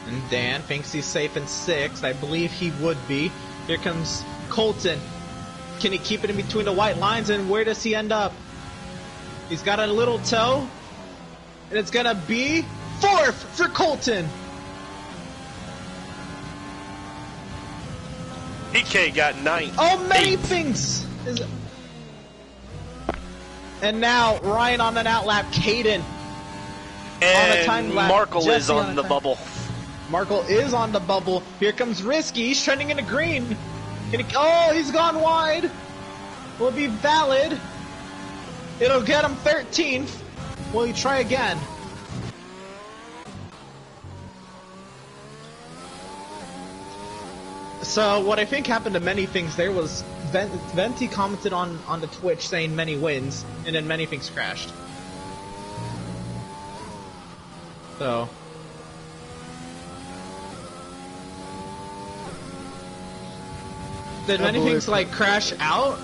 Speaker 1: And Dan thinks he's safe in 6th. I believe he would be. Here comes Colton. Can he keep it in between the white lines, and where does he end up? He's got a little toe, and it's gonna be 4th for Colton.
Speaker 3: PK got 9th.
Speaker 1: Oh, many things! And now, Ryan on an outlap, Caden
Speaker 3: and
Speaker 1: on a time lap.
Speaker 3: Markle
Speaker 1: Jesse
Speaker 3: is on the bubble.
Speaker 1: Markle is on the bubble. Here comes Risky. He's trending into green. Oh, he's gone wide. Will it be valid? It'll get him 13th. Will he try again? So what I think happened to many things there was Venti commented on the Twitch saying many wins, and then many things crashed. So did many things like crash out,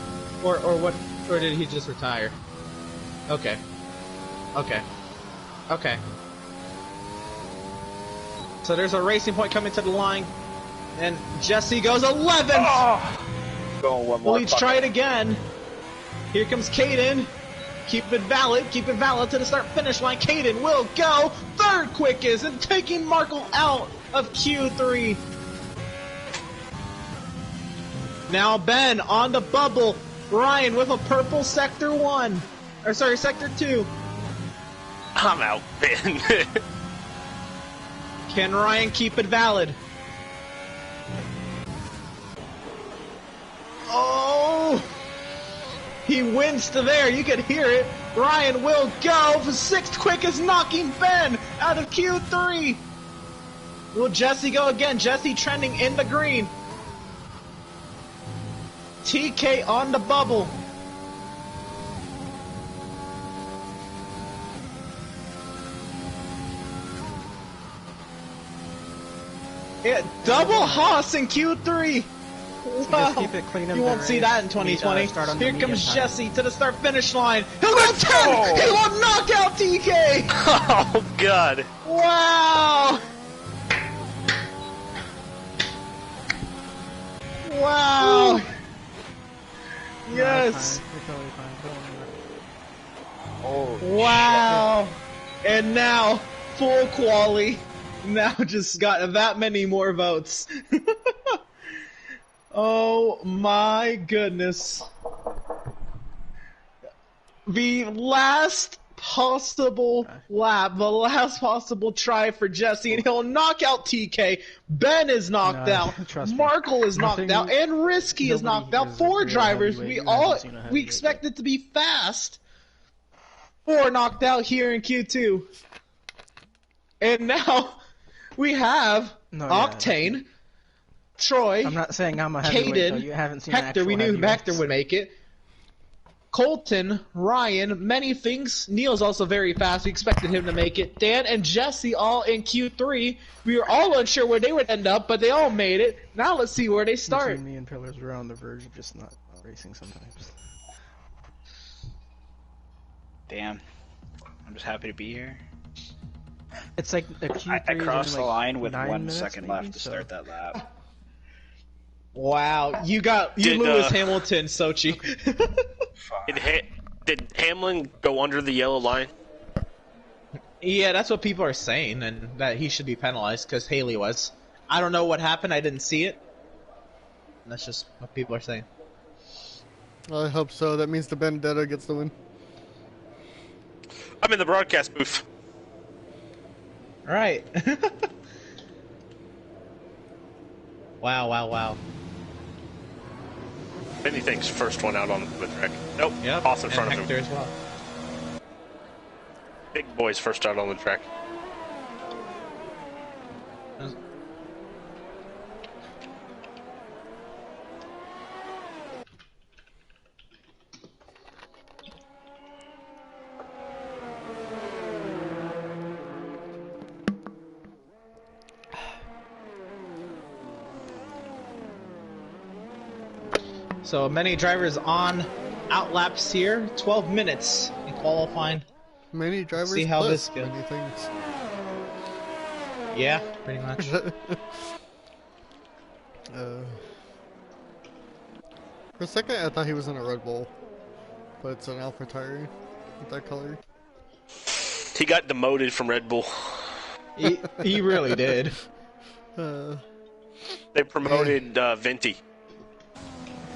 Speaker 1: or what, or did he just retire? Okay. Okay. Okay. So there's a racing point coming to the line, and Jesse goes 11th!
Speaker 6: Oh. Go one more.
Speaker 1: Will he try it again? Here comes Caden. Keep it valid to the start-finish line. Caden will go third quickest and taking Markle out of Q3. Now Ben on the bubble. Ryan with a purple sector 1. Or sorry, sector 2.
Speaker 3: I'm out, Ben.
Speaker 1: Can Ryan keep it valid? Oh! He wins to there. You can hear it. Ryan will go for 6th quickest, knocking Ben out of Q3. Will Jesse go again? Jesse trending in the green. TK on the bubble. Yeah, double Haas in Q3. Wow.
Speaker 2: Just keep it clean and
Speaker 1: You won't
Speaker 2: very-
Speaker 1: see that in 2020.
Speaker 2: start on the
Speaker 1: Here
Speaker 2: medium
Speaker 1: comes
Speaker 2: time.
Speaker 1: Jesse to the start-finish line. He'll go 10! He will knock out TK!
Speaker 3: Oh, God.
Speaker 1: Wow! Wow! Yes!
Speaker 6: Oh,
Speaker 1: Wow! And now, full quali. Now just got that many more votes. Oh my goodness. The last possible lap, the last possible try for Jesse, and he'll knock out TK. Ben is knocked out.
Speaker 2: Trust me.
Speaker 1: Markle is knocked
Speaker 2: Nothing-
Speaker 1: out, and Risky is
Speaker 2: nobody
Speaker 1: knocked out.
Speaker 2: here is
Speaker 1: 4
Speaker 2: real
Speaker 1: drivers.
Speaker 2: heavyweight.
Speaker 1: We
Speaker 2: You haven't
Speaker 1: all
Speaker 2: seen a
Speaker 1: we
Speaker 2: heavyweight
Speaker 1: expect it to be fast. 4 knocked out here in Q2, and now we have
Speaker 2: No, yeah,
Speaker 1: Octane, Troy,
Speaker 2: I'm not saying I'm a heavyweight, though.
Speaker 1: Caden,
Speaker 2: You haven't seen
Speaker 1: Hector.
Speaker 2: actual
Speaker 1: We knew
Speaker 2: heavyweights.
Speaker 1: Hector would make it. Colton, Ryan, many things. Neil's also very fast. We expected him to make it. Dan and Jesse all in Q3. We were all unsure where they would end up, but they all made it. Now let's see where they start.
Speaker 2: Between me and Pillars, we're on the verge of just not racing sometimes.
Speaker 6: damn. I'm just happy to be here.
Speaker 2: It's like a Q3
Speaker 6: I crossed
Speaker 2: is
Speaker 6: the
Speaker 2: like
Speaker 6: line with
Speaker 2: 9
Speaker 6: 1
Speaker 2: minutes,
Speaker 6: second
Speaker 2: maybe,
Speaker 6: left to
Speaker 2: so-
Speaker 6: start that lap.
Speaker 1: Wow, you
Speaker 3: Did,
Speaker 1: Lewis Hamilton, Sochi.
Speaker 3: Did Hamlin go under the yellow line?
Speaker 1: Yeah, that's what people are saying, and that he should be penalized because Haley was. I don't know what happened. I didn't see it. That's just what people are saying.
Speaker 4: I hope so. That means the Vendetta gets the win.
Speaker 3: I'm in the broadcast booth.
Speaker 1: Right. Wow, wow, wow.
Speaker 3: Anything's first one out on the track. Nope.
Speaker 1: Yep.
Speaker 3: Off in
Speaker 1: and
Speaker 3: front of
Speaker 1: Hector
Speaker 3: him.
Speaker 1: as well.
Speaker 3: Big boy's first out on the track.
Speaker 1: So many drivers on outlaps here. 12 minutes in qualifying.
Speaker 4: Many drivers
Speaker 1: See how
Speaker 4: plus
Speaker 1: this goes.
Speaker 4: many things.
Speaker 1: Yeah, pretty much.
Speaker 4: For a second, I thought he was in a Red Bull, but it's an AlphaTauri with that color.
Speaker 3: He got demoted from Red Bull.
Speaker 1: he really did.
Speaker 3: They promoted Venti.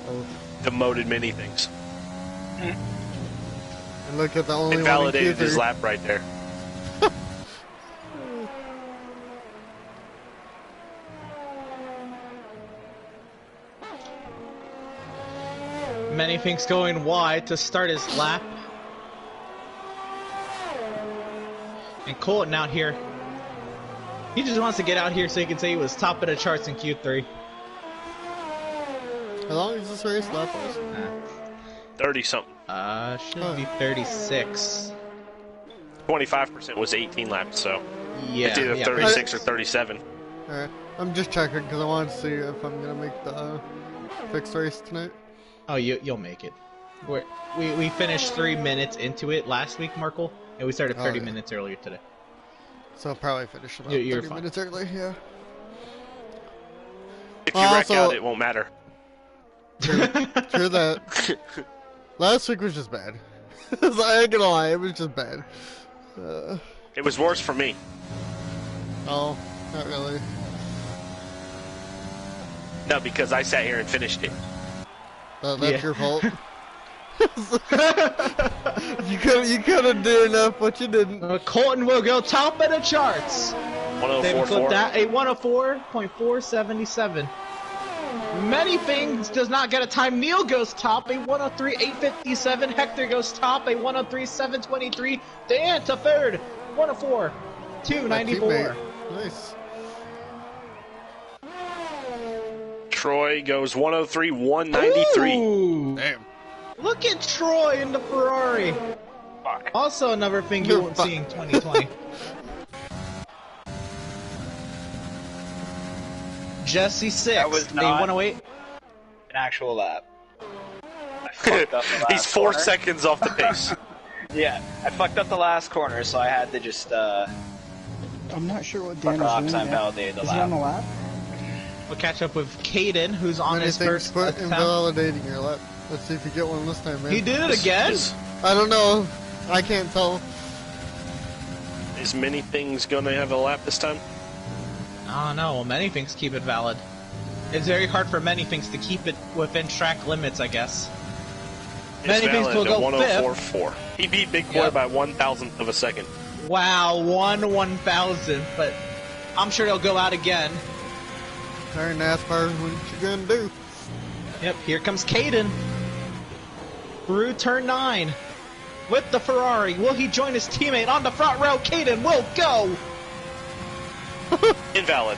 Speaker 4: Oh.
Speaker 3: Demoted many things.
Speaker 4: And look at the only
Speaker 3: It
Speaker 4: one in
Speaker 3: validated his
Speaker 4: Q3.
Speaker 3: lap right there.
Speaker 1: Manyfink's going wide to start his lap. And Colton out here. He just wants to get out here so he can say he was top of the charts in Q3.
Speaker 4: How long is this race lap was?
Speaker 3: 30 something.
Speaker 1: Should be 36.
Speaker 3: 25% was 18 laps, so
Speaker 1: Yeah.
Speaker 3: it's either 36 or 37.
Speaker 4: Alright, I'm just checking because I want to see if I'm gonna make the fixed race tonight.
Speaker 1: Oh, you'll make it. We finished 3 minutes into it last week, Markle, and we started 30 minutes earlier today.
Speaker 4: So I'll probably finish about
Speaker 1: You're
Speaker 4: 30
Speaker 1: fine.
Speaker 4: minutes early, yeah.
Speaker 3: If you wreck out, it won't matter.
Speaker 4: True that. Last week was just bad. I ain't gonna lie, it was just bad.
Speaker 3: It was worse for me.
Speaker 4: Oh, not really.
Speaker 3: No, because I sat here and finished it.
Speaker 4: That's your fault. you could have done enough, but you didn't.
Speaker 1: Colton will go top of the charts.
Speaker 3: 104.4.
Speaker 1: A 104.477. Manythings does not get a time. Neil goes top, a 103.857. Hector goes top, a 103.723. Dan to third, 104.294.
Speaker 4: Nice.
Speaker 3: Troy goes 103.193.
Speaker 1: Ooh.
Speaker 4: Damn.
Speaker 1: Look at Troy in the Ferrari.
Speaker 6: Fuck.
Speaker 1: Also another thing you won't see in 2020. Jesse 6,
Speaker 6: That was
Speaker 1: a
Speaker 6: not-
Speaker 1: 108.
Speaker 6: An actual lap. I fucked up the last
Speaker 3: He's 4
Speaker 6: corner.
Speaker 3: seconds off the pace.
Speaker 6: Yeah, I fucked up the last corner, so I had to just
Speaker 2: I'm not sure what Dan
Speaker 6: fuck off
Speaker 2: is
Speaker 6: because I
Speaker 2: doing. Yet.
Speaker 6: validated the
Speaker 2: Is he on the
Speaker 6: lap.
Speaker 2: lap?
Speaker 1: We'll catch up with Caden, who's on his
Speaker 4: Anything
Speaker 1: first
Speaker 4: put
Speaker 1: attempt.
Speaker 4: invalidating your lap. Let's see if you get one this time, man.
Speaker 1: He did it again?
Speaker 4: I don't know. I can't tell.
Speaker 3: Is Manythings gonna have a lap this time?
Speaker 1: Oh no, well, many things keep it valid. It's very hard for many things to keep it within track limits, I guess.
Speaker 3: It's
Speaker 1: Manythings
Speaker 3: valid
Speaker 1: will
Speaker 3: at
Speaker 1: go
Speaker 3: 104.4. He beat Big Boy
Speaker 1: Yep.
Speaker 3: by 1,000th of a second.
Speaker 1: Wow, 1/1000th, but I'm sure he'll go out again.
Speaker 4: Sorry, NASCAR, what you gonna do?
Speaker 1: Yep, here comes Caden. Through turn 9. With the Ferrari, will he join his teammate on the front row? Caden will go!
Speaker 3: Invalid.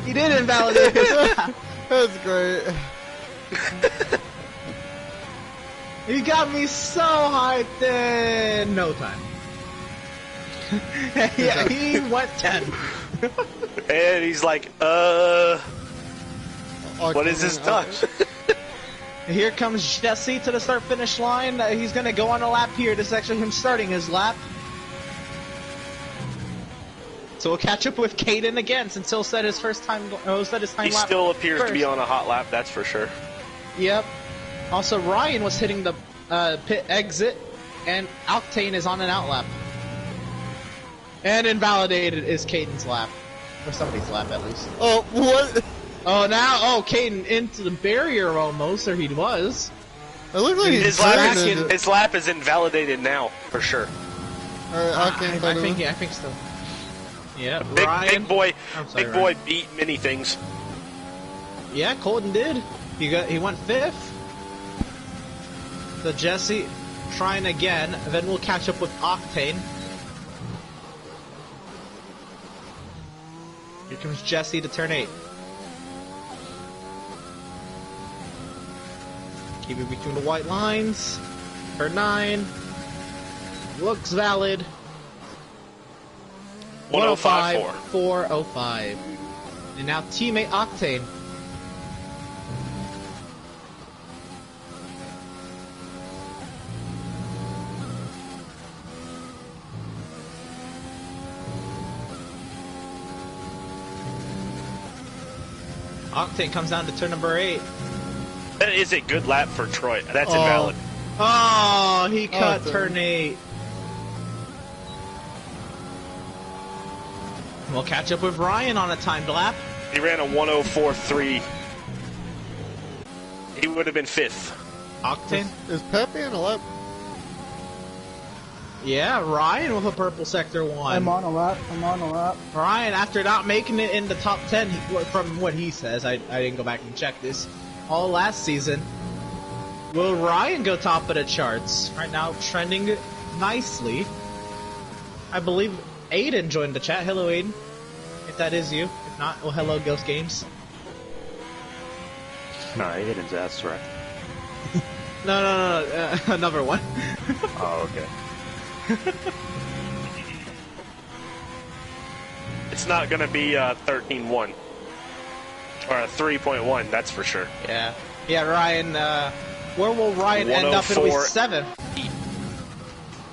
Speaker 1: He did invalidate his lap.
Speaker 4: That's great.
Speaker 1: He got me so hyped in no time. Yeah, he went 10.
Speaker 3: And he's like, what is this touch?
Speaker 1: Here comes Jesse to the start-finish line. He's going to go on a lap here. This is actually him starting his lap. So we'll catch up with Caden again since he'll set his first time. Set his time
Speaker 3: He
Speaker 1: lap
Speaker 3: still appears
Speaker 1: first.
Speaker 3: to be on a hot lap, that's for sure.
Speaker 1: Yep. Also, Ryan was hitting the pit exit, and Octane is on an out lap. And invalidated is Caden's lap. Or somebody's lap, at least.
Speaker 4: Oh, what?
Speaker 1: Oh, Caden into the barrier almost, or he was.
Speaker 4: It looked like
Speaker 3: His lap is invalidated now, for sure.
Speaker 4: Alright, okay,
Speaker 1: I think so. Yeah,
Speaker 3: Big
Speaker 1: Ryan.
Speaker 3: boy,
Speaker 1: I'm sorry,
Speaker 3: Big Boy
Speaker 1: Ryan.
Speaker 3: beat many things.
Speaker 1: Yeah, Colton did. He went 5th. So Jesse trying again. Then we'll catch up with Octane. Here comes Jesse to turn 8. Keep it between the white lines. Turn 9. Looks valid.
Speaker 3: 105.4.
Speaker 1: 405. And now teammate Octane. Octane comes down to turn number 8.
Speaker 3: That is a good lap for Troy. That's
Speaker 4: Oh.
Speaker 3: invalid.
Speaker 1: Oh, he cut
Speaker 4: Octane.
Speaker 1: turn 8. We'll catch up with Ryan on a timed lap.
Speaker 3: He ran a 104.3. He would have been 5th.
Speaker 1: Octane?
Speaker 4: Is Pepe on a lap?
Speaker 1: Yeah, Ryan with a purple sector 1.
Speaker 2: I'm on a lap.
Speaker 1: Ryan, after not making it in the top 10, from what he says, I didn't go back and check this, all last season, Will Ryan go top of the charts? Right now, trending nicely. I believe Aiden joined the chat. Hello, Aiden. If that is you. If not, well, hello, Ghost Games.
Speaker 8: No, Aiden's that's right.
Speaker 1: No, another one.
Speaker 8: Oh, okay.
Speaker 3: It's not going to be 13.1 or a 3.1, that's for sure.
Speaker 1: Yeah, Ryan, where will Ryan end up? It'll be 7th.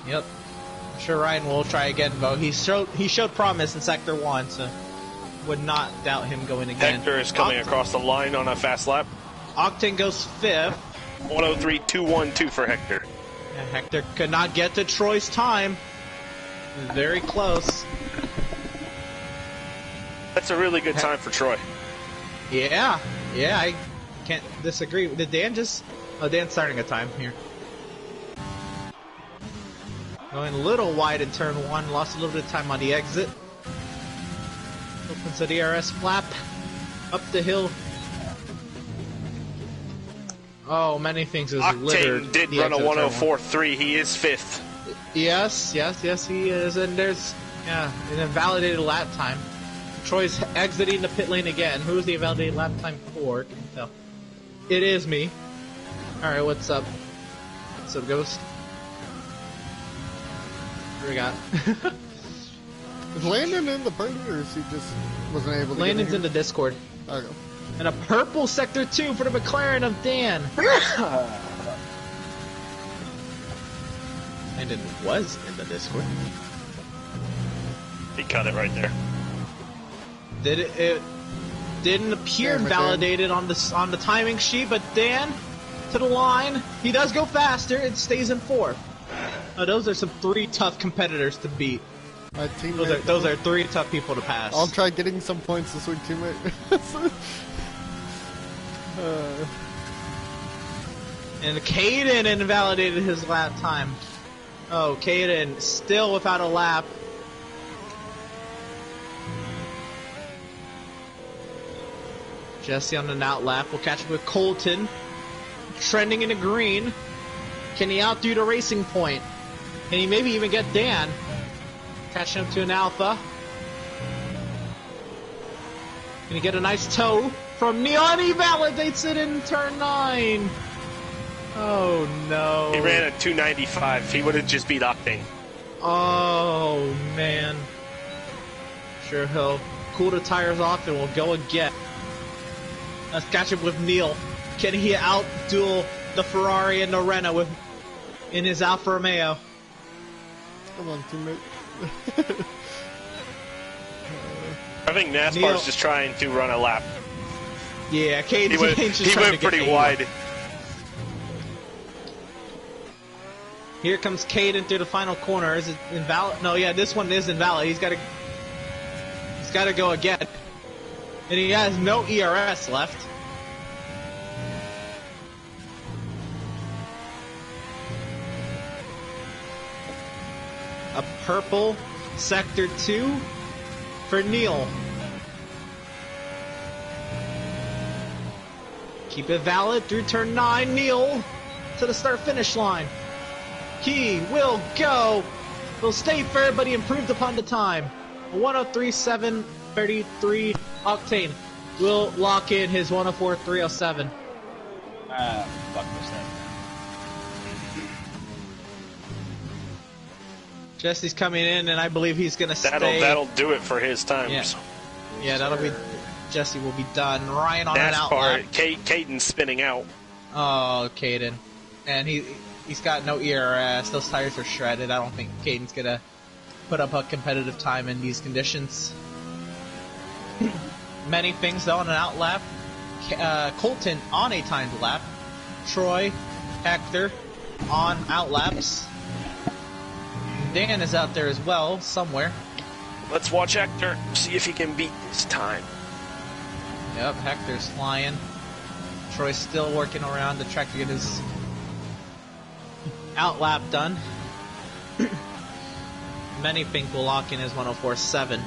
Speaker 1: Yep. I'm sure Ryan will try again, though. He showed promise in Sector 1, so would not doubt him going again.
Speaker 3: Hector is coming across the line on a fast lap.
Speaker 1: Octane goes 5th.
Speaker 3: 103.212 for Hector.
Speaker 1: Yeah, Hector could not get to Troy's time. Very close.
Speaker 3: That's a really good time for Troy.
Speaker 1: Yeah, I can't disagree. Did Dan just... Oh, Dan's starting a time here. Going a little wide in turn 1, lost a little bit of time on the exit. Opens the DRS flap. Up the hill. Oh, many things is littered.
Speaker 3: Octane did run a 104.3. He is 5th.
Speaker 1: Yes, he is. And there's, an invalidated lap time. Troy's exiting the pit lane again. Who's the invalidated lap time for? Can you tell? It is me. Alright, what's up? What's up, Ghost? What do we got?
Speaker 4: Is Landon in the party, or is he just wasn't able to
Speaker 1: Landon's
Speaker 4: get
Speaker 1: in the Discord.
Speaker 4: Okay.
Speaker 1: And a purple Sector 2 for the McLaren of Dan. Landon was in the Discord.
Speaker 3: He cut it right there.
Speaker 1: It didn't appear validated on the timing sheet, but Dan to the line. He does go faster. It stays in 4th. Those are some 3 tough competitors to beat.
Speaker 4: My teammate.
Speaker 1: Those are 3 tough people to pass.
Speaker 4: I'll try getting some points this week, teammate.
Speaker 1: And Caden invalidated his lap time. Oh, Caden still without a lap. Jesse on an out lap. We'll catch up with Colton. Trending in the green. Can he outdo the Racing Point? Can he maybe even get Dan? Catching up to an Alpha. Can he get a nice toe from Neon? He validates it in turn 9. Oh no.
Speaker 3: He ran at 295. He would have just beat Octane.
Speaker 1: Oh man. Sure, he'll cool the tires off and we'll go again. Let's catch up with Neil. Can he outduel the Ferrari and the Renault in his Alfa Romeo?
Speaker 4: Come on, teammate.
Speaker 3: I think NASCAR's just trying to run a lap.
Speaker 1: Yeah, Caden.
Speaker 3: He went pretty wide.
Speaker 1: Here comes Caden through the final corner. Is it invalid? No, yeah, this one is invalid. He's got to go again. And he has no ERS left. A purple Sector 2 for Neil. Keep it valid through turn 9. Neil to the start-finish line. He will go. He'll stay fair, but he improved upon the time. 103.733. Octane will lock in his 104.307.
Speaker 6: Fuck this thing.
Speaker 1: Jesse's coming in, and I believe he's going to stay.
Speaker 3: That'll do it for his times.
Speaker 1: Yeah, that'll be... Jesse will be done. Ryan on an outlap.
Speaker 3: Caden's spinning out.
Speaker 1: Oh, Caden. And he's got no ERS. Those tires are shredded. I don't think Caden's going to put up a competitive time in these conditions. Many things, though, on an outlap. Colton on a timed lap. Troy, Hector on outlaps. Dan is out there as well, somewhere.
Speaker 3: Let's watch Hector, see if he can beat this time.
Speaker 1: Yep, Hector's flying. Troy's still working around the track to get his outlap done. Many think will lock in his 104.7.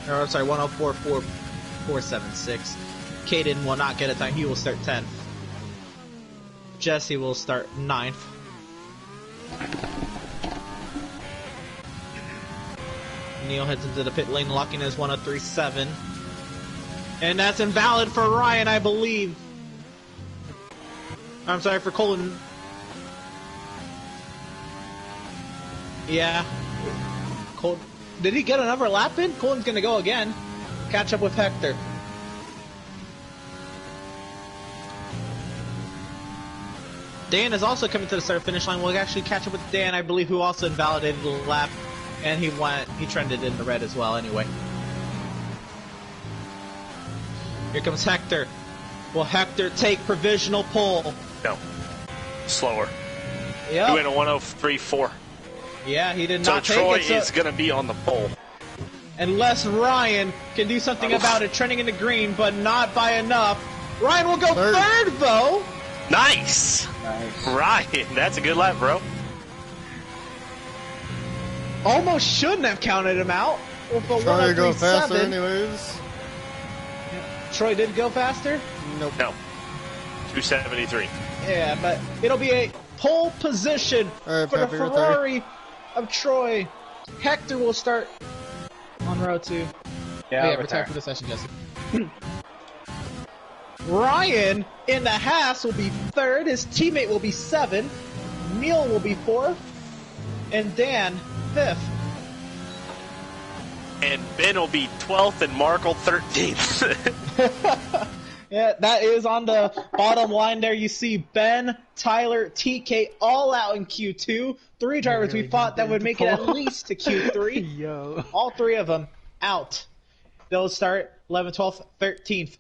Speaker 1: Or, I'm sorry, 104.476. Caden will not get it done. He will start 10th. Jesse will start 9th. Neil heads into the pit lane, locking his 103.7. And that's invalid for Ryan, I believe. I'm sorry, for Colin. Yeah. Did he get another lap in? Colin's gonna go again. Catch up with Hector. Dan is also coming to the start finish line. We'll actually catch up with Dan, I believe, who also invalidated the lap, and he trended in the red as well anyway. Here comes Hector. Will Hector take provisional pole?
Speaker 3: No. Slower.
Speaker 1: Yeah.
Speaker 3: He went a 103.4.
Speaker 1: Yeah, he did
Speaker 3: So
Speaker 1: not take
Speaker 3: Troy
Speaker 1: it. So
Speaker 3: is going to be on the pole.
Speaker 1: unless Ryan can do something about it, trending into green, but not by enough. Ryan will go third though.
Speaker 3: Nice. Ryan, that's a good lap, bro.
Speaker 1: Almost shouldn't have counted him out. With a
Speaker 4: Trying to go faster
Speaker 1: 103.7.
Speaker 4: anyways.
Speaker 1: Troy did go faster?
Speaker 4: Nope.
Speaker 3: No. 273.
Speaker 1: Yeah, but it'll be a pole position
Speaker 4: Alright,
Speaker 1: for the
Speaker 4: Peppy, retire.
Speaker 1: Ferrari of Troy. Hector will start on row 2.
Speaker 6: Yeah,
Speaker 2: retire for the session, Jesse.
Speaker 1: Ryan in the Haas will be 3rd. His teammate will be 7th. Neil will be 4th. And Dan 5th.
Speaker 3: And Ben will be 12th and Mark will 13th.
Speaker 1: Yeah, that is on the bottom line there. You see Ben, Tyler, TK all out in Q2. 3 drivers we thought that would make it at least to Q3.
Speaker 2: Yo.
Speaker 1: All 3 of them out. They'll start 11th, 12th, 13th.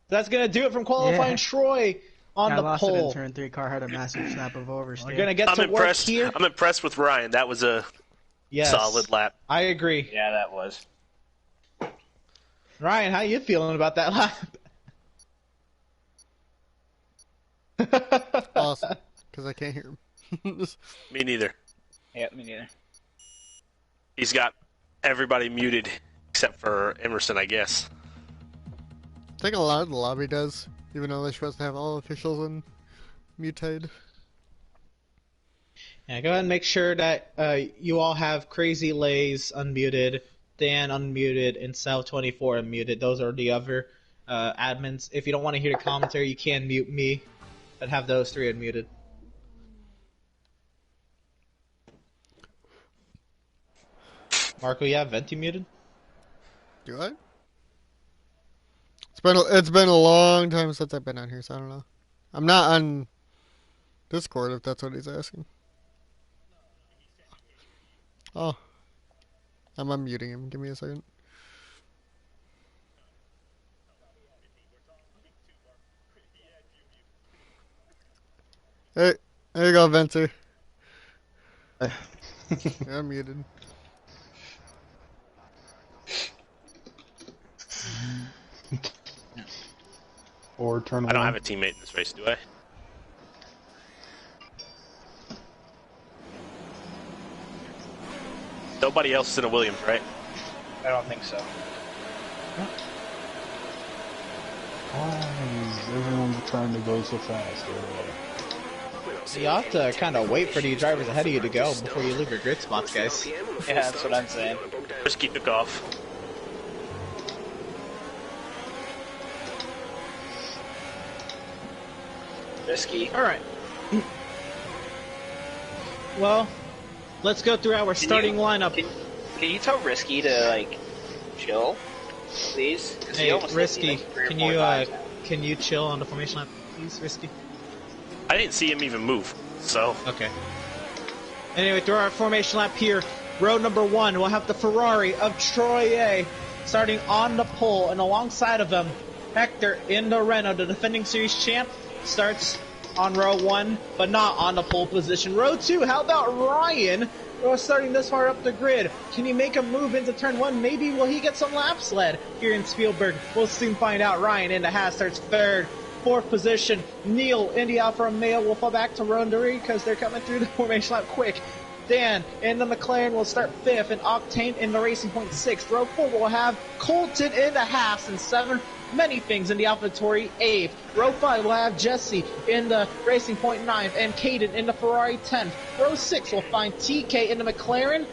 Speaker 1: That's going to do it from qualifying Troy on
Speaker 2: I
Speaker 1: the
Speaker 2: lost it in
Speaker 1: pole.
Speaker 2: turn 3. Car had a massive snap of oversteer.
Speaker 1: We're going to get to work here.
Speaker 3: I'm impressed with Ryan. That was a solid lap.
Speaker 1: I agree.
Speaker 6: Yeah, that was.
Speaker 1: Ryan, how you feeling about that lap?
Speaker 4: Awesome. Because I can't hear him.
Speaker 3: Me neither.
Speaker 6: Yeah, me neither.
Speaker 3: He's got everybody muted except for Emerson, I guess.
Speaker 4: I think a lot of the lobby does, even though they're supposed to have all officials on muted.
Speaker 1: Yeah, go ahead and make sure that you all have Crazy Lays unmuted, Dan unmuted, and South24 unmuted. Those are the other admins. If you don't want to hear the commentary, you can mute me, but have those 3 unmuted. Marco, you have Venti muted?
Speaker 4: Do I? It's been a long time since I've been on here, so I don't know. I'm not on Discord if that's what he's asking. Oh. I'm unmuting him. Give me a second. Hey, there you go, Venter. You're unmuted.
Speaker 7: Or turn
Speaker 3: I don't
Speaker 7: one.
Speaker 3: have a teammate in this race, do I? Nobody else is in a Williams, right?
Speaker 6: I don't think so.
Speaker 7: Why is everyone trying to go so fast?
Speaker 1: You have to kind of wait for the drivers ahead of you to go before you leave your grid spots, guys.
Speaker 6: Yeah, that's what I'm saying.
Speaker 3: Risky took off.
Speaker 6: Risky.
Speaker 1: All right. Well, let's go through our starting lineup.
Speaker 6: Can you tell Risky to, like, chill, please? 'Cause he
Speaker 1: Hey,
Speaker 6: almost hit
Speaker 1: Risky,
Speaker 6: me, like, 3 or
Speaker 1: can
Speaker 6: 4
Speaker 1: you
Speaker 6: times.
Speaker 1: can you chill on the formation lap, please, Risky?
Speaker 3: I didn't see him even move, so...
Speaker 1: Okay. Anyway, through our formation lap here, row number 1, we'll have the Ferrari of Troy A starting on the pole, and alongside of them, Hector in the Renault, the defending series champ, starts on row 1, but not on the pole position. Row 2, how about Ryan? We're starting this far up the grid. Can he make a move into turn 1? Maybe will he get some laps led here in Spielberg? We'll soon find out. Ryan in the Haas starts 3rd. 4th position, Neil in the Alfa Romeo will fall back to row 3 because they're coming through the formation lap quick. Dan in the McLaren will start 5th, and Octane in the Racing Point 6th. Row 4 will have Colton in the Haas in 7th. Many Things in the AlphaTauri 8th. Row 5 will have Jesse in the Racing Point 9th and Caden in the Ferrari 10th. Row 6 will find TK in the McLaren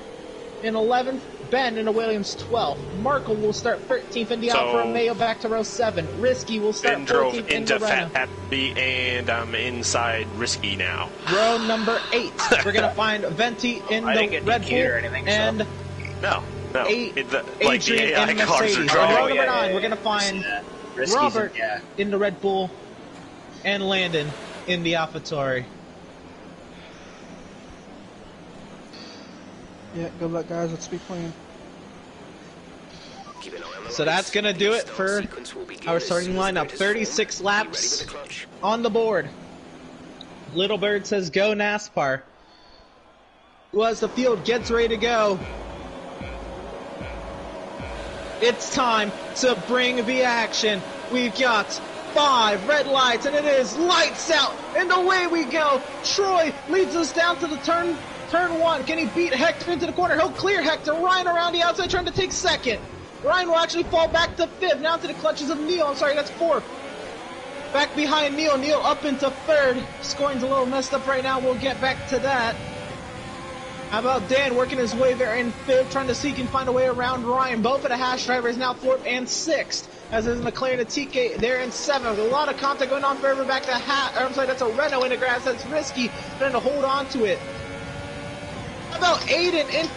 Speaker 1: in 11th. Ben in the Williams 12th. Markle will start 13th in the Alfa Romeo back to row 7. Risky will start
Speaker 3: Ben drove
Speaker 1: 14th in
Speaker 3: into
Speaker 1: the Renault.
Speaker 3: Fat Happy, and I'm inside Risky now.
Speaker 1: Row number 8. We're going to find Venti in
Speaker 6: I
Speaker 1: the
Speaker 6: didn't get
Speaker 1: Red
Speaker 6: DQ'd
Speaker 1: Bull
Speaker 6: or anything,
Speaker 1: and
Speaker 3: No. Like the
Speaker 1: Adrian
Speaker 3: AI
Speaker 1: in the
Speaker 3: cars are
Speaker 1: Mercedes.
Speaker 3: driving.
Speaker 1: Row number 9, we're going to find
Speaker 6: Risky's
Speaker 1: Robert
Speaker 6: yeah.
Speaker 1: in the Red Bull and Landon in the AlphaTauri.
Speaker 2: Yeah, good luck, guys. Let's be playing.
Speaker 5: Keep an eye on the
Speaker 1: So
Speaker 5: lights.
Speaker 1: that's going to do it
Speaker 5: Start
Speaker 1: for
Speaker 5: sequence will begin
Speaker 1: our
Speaker 5: as
Speaker 1: starting
Speaker 5: soon as the
Speaker 1: lineup.
Speaker 5: grid is
Speaker 1: 36
Speaker 5: formed.
Speaker 1: laps
Speaker 5: Be ready with the clutch.
Speaker 1: on the board. Little Bird says go NASCAR. As the field gets ready to go, it's time to bring the action. We've got 5 red lights, and it is lights out, and away we go. Troy leads us down to the turn 1. Can he beat Hector into the corner? He'll clear Hector. Ryan around the outside trying to take second. Ryan will actually fall back to 5th, now to the clutches of Neil. I'm sorry, that's 4th. Back behind Neil. Neil up into 3rd. Scoring's a little messed up right now. We'll get back to that. How about Dan working his way there in 5th, trying to see if he can find a way around Ryan. Both of the Hash drivers now 4th and 6th. As is McLaren and TK there in 7th. A lot of contact going on forever back to I'm sorry, that's a Renault in the grass. That's Risky, trying to hold on to it. How about Aiden in...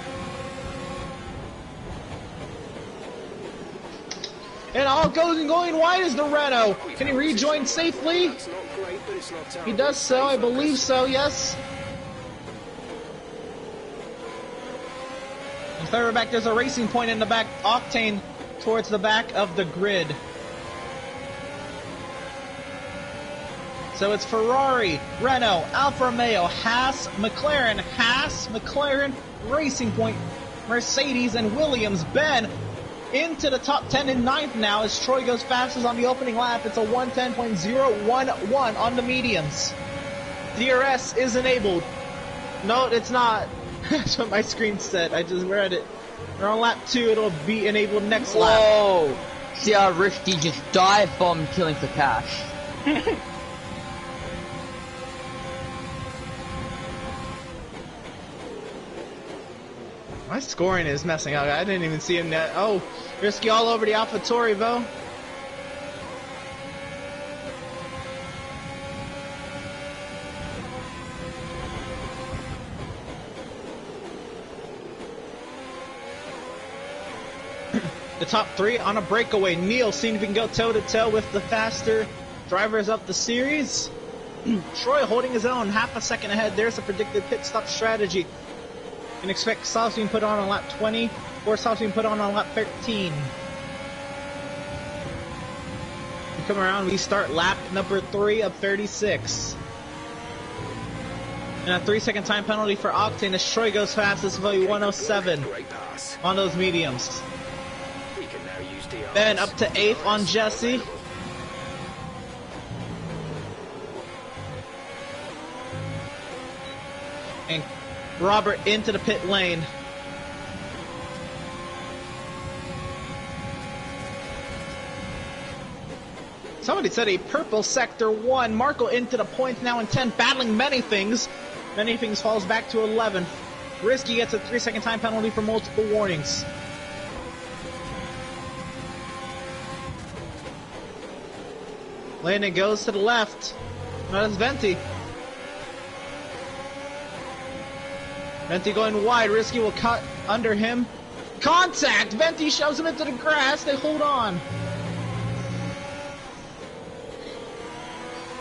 Speaker 1: And all goes and going wide is the Renault. Can he rejoin safely?
Speaker 5: That's not great, but it's not
Speaker 1: He
Speaker 5: terrible.
Speaker 1: does so, I believe so, yes. And further back, there's a Racing Point in the back, Octane towards the back of the grid. So it's Ferrari, Renault, Alfa Romeo, Haas, McLaren, Racing Point, Mercedes, and Williams. Ben into the top 10 in 9th now as Troy goes fastest on the opening lap. It's a 110.011 on the mediums. DRS is enabled. No, it's not. That's what my screen said. I just read it. We're on lap 2. It'll be enabled next lap.
Speaker 9: Whoa! See how Risky just dive bombed killing for cash.
Speaker 1: My scoring is messing up. I didn't even see him net. Oh, Risky all over the AlphaTauri, though. The top 3 on a breakaway. Neil seeing if he can go toe-to-toe with the faster drivers of the series. Troy holding his own, half a second ahead. There's a predicted pit stop strategy. You can expect stops being put on lap 20, 4 stops being put on lap 13. We come around, we start lap number 3 of 36. And a 3-second time penalty for Octane as Troy goes fastest, value 107
Speaker 5: Great pass.
Speaker 1: on those mediums.
Speaker 5: We can now use DRS.
Speaker 1: Ben up to 8th on Jesse. And Robert into the pit lane. Somebody said a purple sector 1. Marco into the points now in 10, battling Many Things. Many Things falls back to 11. Risky gets a 3-second time penalty for multiple warnings. Landon goes to the left. Now that's Venti. Venti going wide. Risky will cut under him. Contact! Venti shoves him into the grass. They hold on.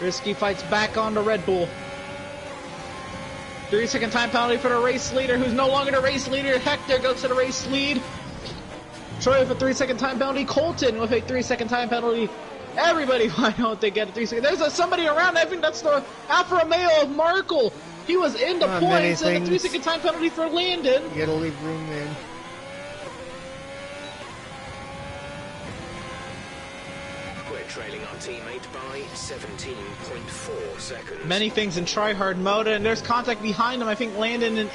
Speaker 1: Risky fights back on the Red Bull. 3-second time penalty for the race leader, who's no longer the race leader. Hector goes to the race lead. Troy with a 3-second time penalty. Colton with a 3-second time penalty. Everybody, why don't they get a 3 second? There's somebody around. I think that's the Alfa Romeo of Markle. He was in the points and a 3-second time penalty for Landon.
Speaker 4: You gotta leave room in.
Speaker 5: We're trailing our teammate by 17.4 seconds.
Speaker 1: Many Things in try-hard mode, and there's contact behind him. I think Landon and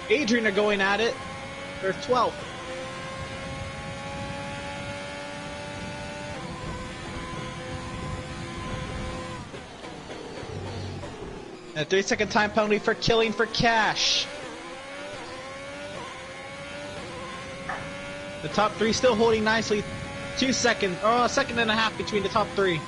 Speaker 1: Adrian are going at it. They're 12th. A 3-second time penalty for killing for cash. The top three still holding nicely. 2 seconds, a second and a half between the top three.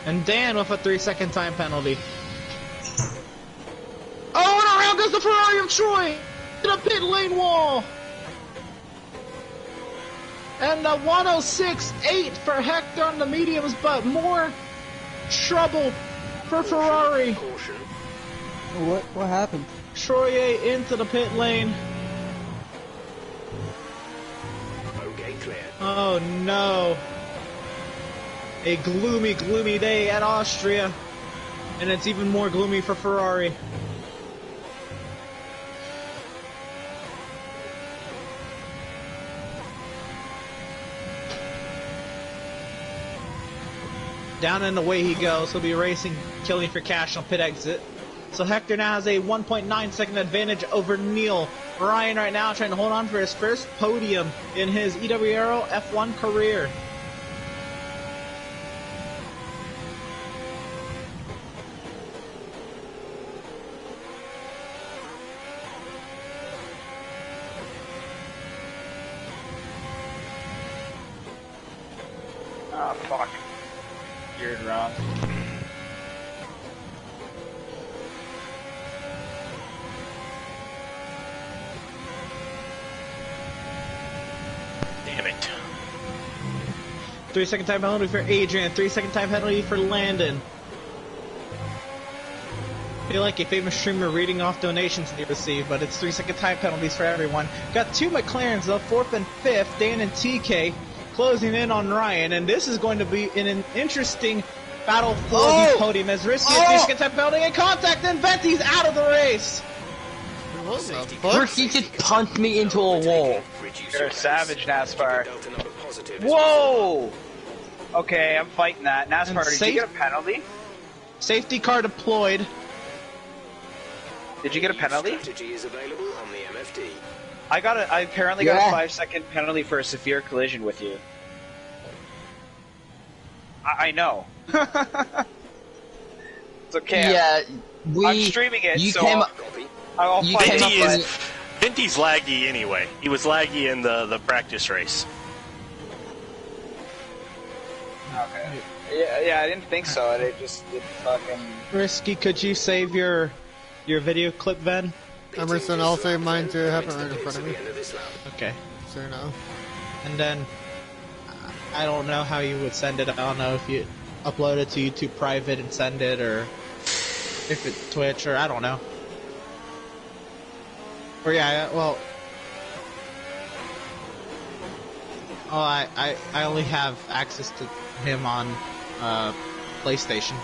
Speaker 1: And Dan with a 3-second time penalty. Oh, and around goes the Ferrari of Troy! To the pit lane wall! And the 106.8 for Hector on the mediums, but more trouble for Ferrari.
Speaker 2: What happened?
Speaker 1: Troye into the pit lane.
Speaker 5: Okay, clear.
Speaker 1: Oh no. A gloomy, gloomy day at Austria. And it's even more gloomy for Ferrari. Down and away he goes. He'll be racing, killing for cash on pit exit. So Hector now has a 1.9 second advantage over Neil. Ryan right now trying to hold on for his first podium in his EWRL F1 career.
Speaker 6: Oh, fuck. Geared wrong.
Speaker 3: Damn it.
Speaker 1: 3-second time penalty for Adrian, 3-second time penalty for Landon. I feel like a famous streamer reading off donations they receive, but it's 3-second time penalties for everyone. Got two McLarens though, 4th and 5th, Dan and TK closing in on Ryan, and this is going to be an interesting battle for the podium as Risky a 3-second time penalty and contact, and Venti's out of the race.
Speaker 4: What the fuck?
Speaker 9: Ricky just punched me into a wall.
Speaker 6: You're a savage, NASCAR. Whoa! Okay, I'm fighting that. NASCAR, did you get a penalty?
Speaker 1: Safety car deployed.
Speaker 6: Did you get a penalty?
Speaker 5: Strategy is available on the MFD.
Speaker 6: I apparently got a 5-second penalty for a severe collision with you. I know. It's okay.
Speaker 9: Yeah,
Speaker 6: I'm streaming it,
Speaker 9: you
Speaker 6: so
Speaker 9: came
Speaker 6: I'll
Speaker 9: you
Speaker 6: fight
Speaker 9: came up
Speaker 6: it.
Speaker 9: with-
Speaker 3: Vinty's laggy anyway. He was laggy in the practice race.
Speaker 6: Okay. Yeah, I didn't think so. It fucking...
Speaker 1: Risky, could you save your video clip, Ben?
Speaker 4: Emerson, I'll save mine to have it right in front of me.
Speaker 1: Okay.
Speaker 4: So now.
Speaker 1: And then, I don't know how you would send it. I don't know if you upload it to YouTube private and send it, or if it's Twitch, or I don't know. Or yeah, well, I only have access to him on PlayStation.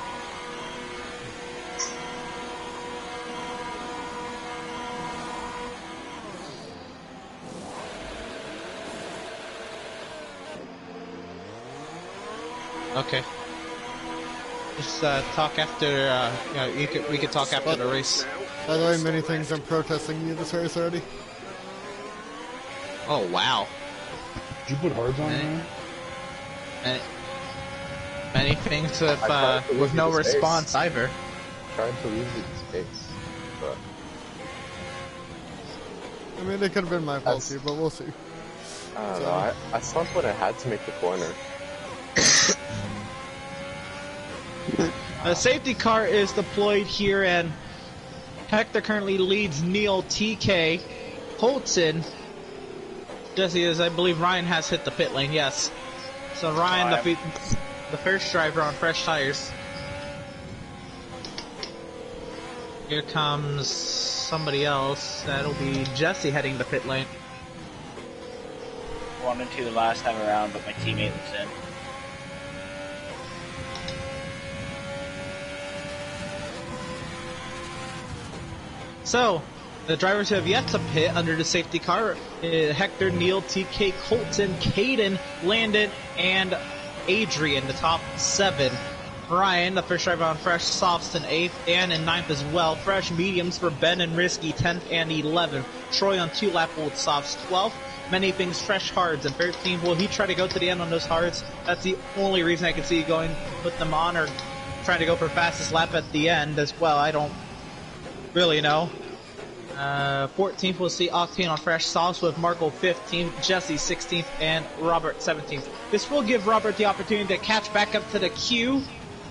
Speaker 1: Okay. Just talk after. We could talk after the race.
Speaker 4: By the way, many things I'm protesting you this race already.
Speaker 1: Oh wow.
Speaker 7: Did you put hards on there?
Speaker 1: Many things with no response either.
Speaker 10: Trying to leave the space, but
Speaker 4: I mean, it could have been my fault too, but we'll see.
Speaker 10: I don't know. I slumped when I had to make the corner.
Speaker 1: The safety car is deployed here, and Hector currently leads Neil, TK, Holton. Jesse is, I believe Ryan has hit the pit lane, yes. So Ryan, the first driver on fresh tires. Here comes somebody else. That'll be Jesse heading the pit lane.
Speaker 6: 1 and 2 last time around, but my teammate was in.
Speaker 1: So, the drivers who have yet to pit under the safety car, Hector, Neil, TK, Colton, Caden, Landon, and Adrian, the top 7. Ryan, the first driver on fresh softs in 8th, and in 9th as well. Fresh mediums for Ben and Risky, 10th and 11th. Troy on 2-lap old softs, 12th. Many things fresh hards, and 13th. Will he try to go to the end on those hards? That's the only reason I can see going put them on, or trying to go for fastest lap at the end as well. I don't really know. 14th, we'll see Octane on fresh softs with Marco 15th, Jesse 16th, and Robert 17th. This will give Robert the opportunity to catch back up to the queue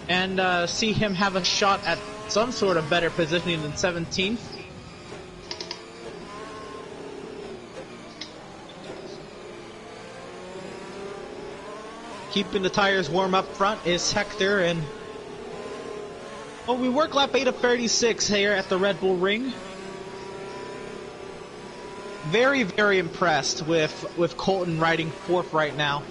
Speaker 1: and see him have a shot at some sort of better positioning than 17th. Keeping the tires warm up front is Hector, and we work lap 8 of 36 here at the Red Bull Ring. Very, very impressed with Colton riding 4th right now.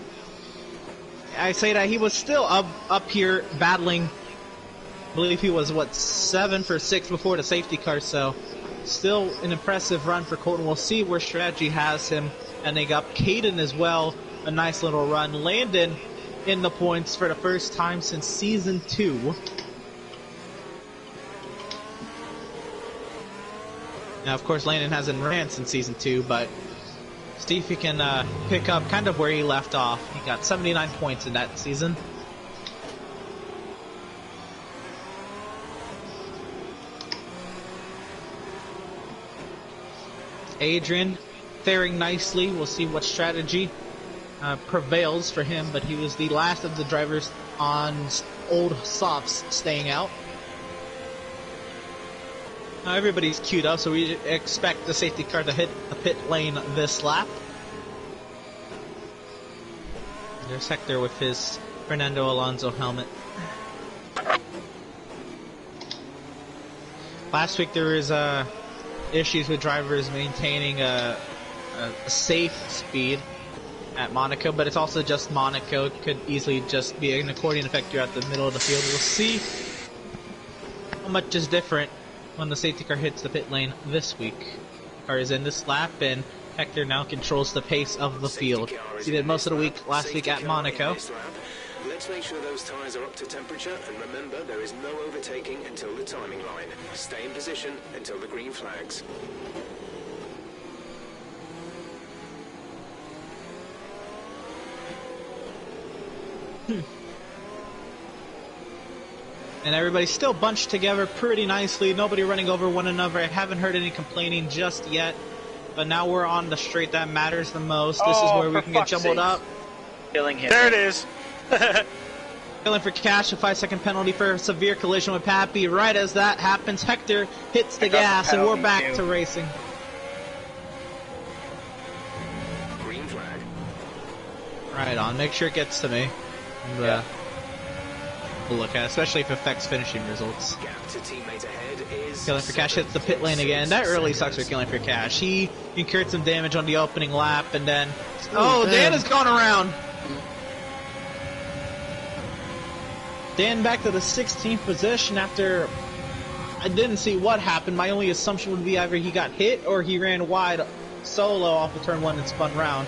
Speaker 1: I say that he was still up here battling. I believe he was, 7th or 6th before the safety car, so still an impressive run for Colton. We'll see where strategy has him. And they got Caden as well, a nice little run. Landon in the points for the first time since Season 2. Now, of course, Landon hasn't ran since Season 2, but see if he can pick up kind of where he left off. He got 79 points in that season. Adrian faring nicely. We'll see what strategy prevails for him, but he was the last of the drivers on old softs staying out. Now everybody's queued up, so we expect the safety car to hit the pit lane this lap. There's Hector with his Fernando Alonso helmet. Last week there was issues with drivers maintaining a safe speed at Monaco, but it's also just Monaco. It could easily just be an accordion effect throughout the middle of the field. We'll see how much is different when the safety car hits the pit lane this week. The car is in this lap, and Hector now controls the pace of the field. He did most of the week last week at Monaco.
Speaker 5: Let's make sure those tyres are up to temperature, and remember, there is no overtaking until the timing line. Stay in position until the green flags.
Speaker 1: And everybody's still bunched together pretty nicely. Nobody running over one another. I haven't heard any complaining just yet. But now we're on the straight that matters the most. This is where we can get jumbled up.
Speaker 6: Killing him.
Speaker 3: There it is.
Speaker 1: Killing for cash, a 5-second penalty for a severe collision with Pappy. Right as that happens, Hector hits the gas, and we're back to racing.
Speaker 5: Green flag.
Speaker 1: Right on. Make sure it gets to me. And, we'll look at it, especially if it affects finishing results.
Speaker 5: Gap to teammate ahead is
Speaker 1: Killing for Cash hits the pit lane again. That really sucks for Killing for Cash. He incurred some damage on the opening lap, and then... Oh, Dan has gone around! Dan back to the 16th position after... I didn't see what happened. My only assumption would be either he got hit or he ran wide solo off of turn 1 and spun round.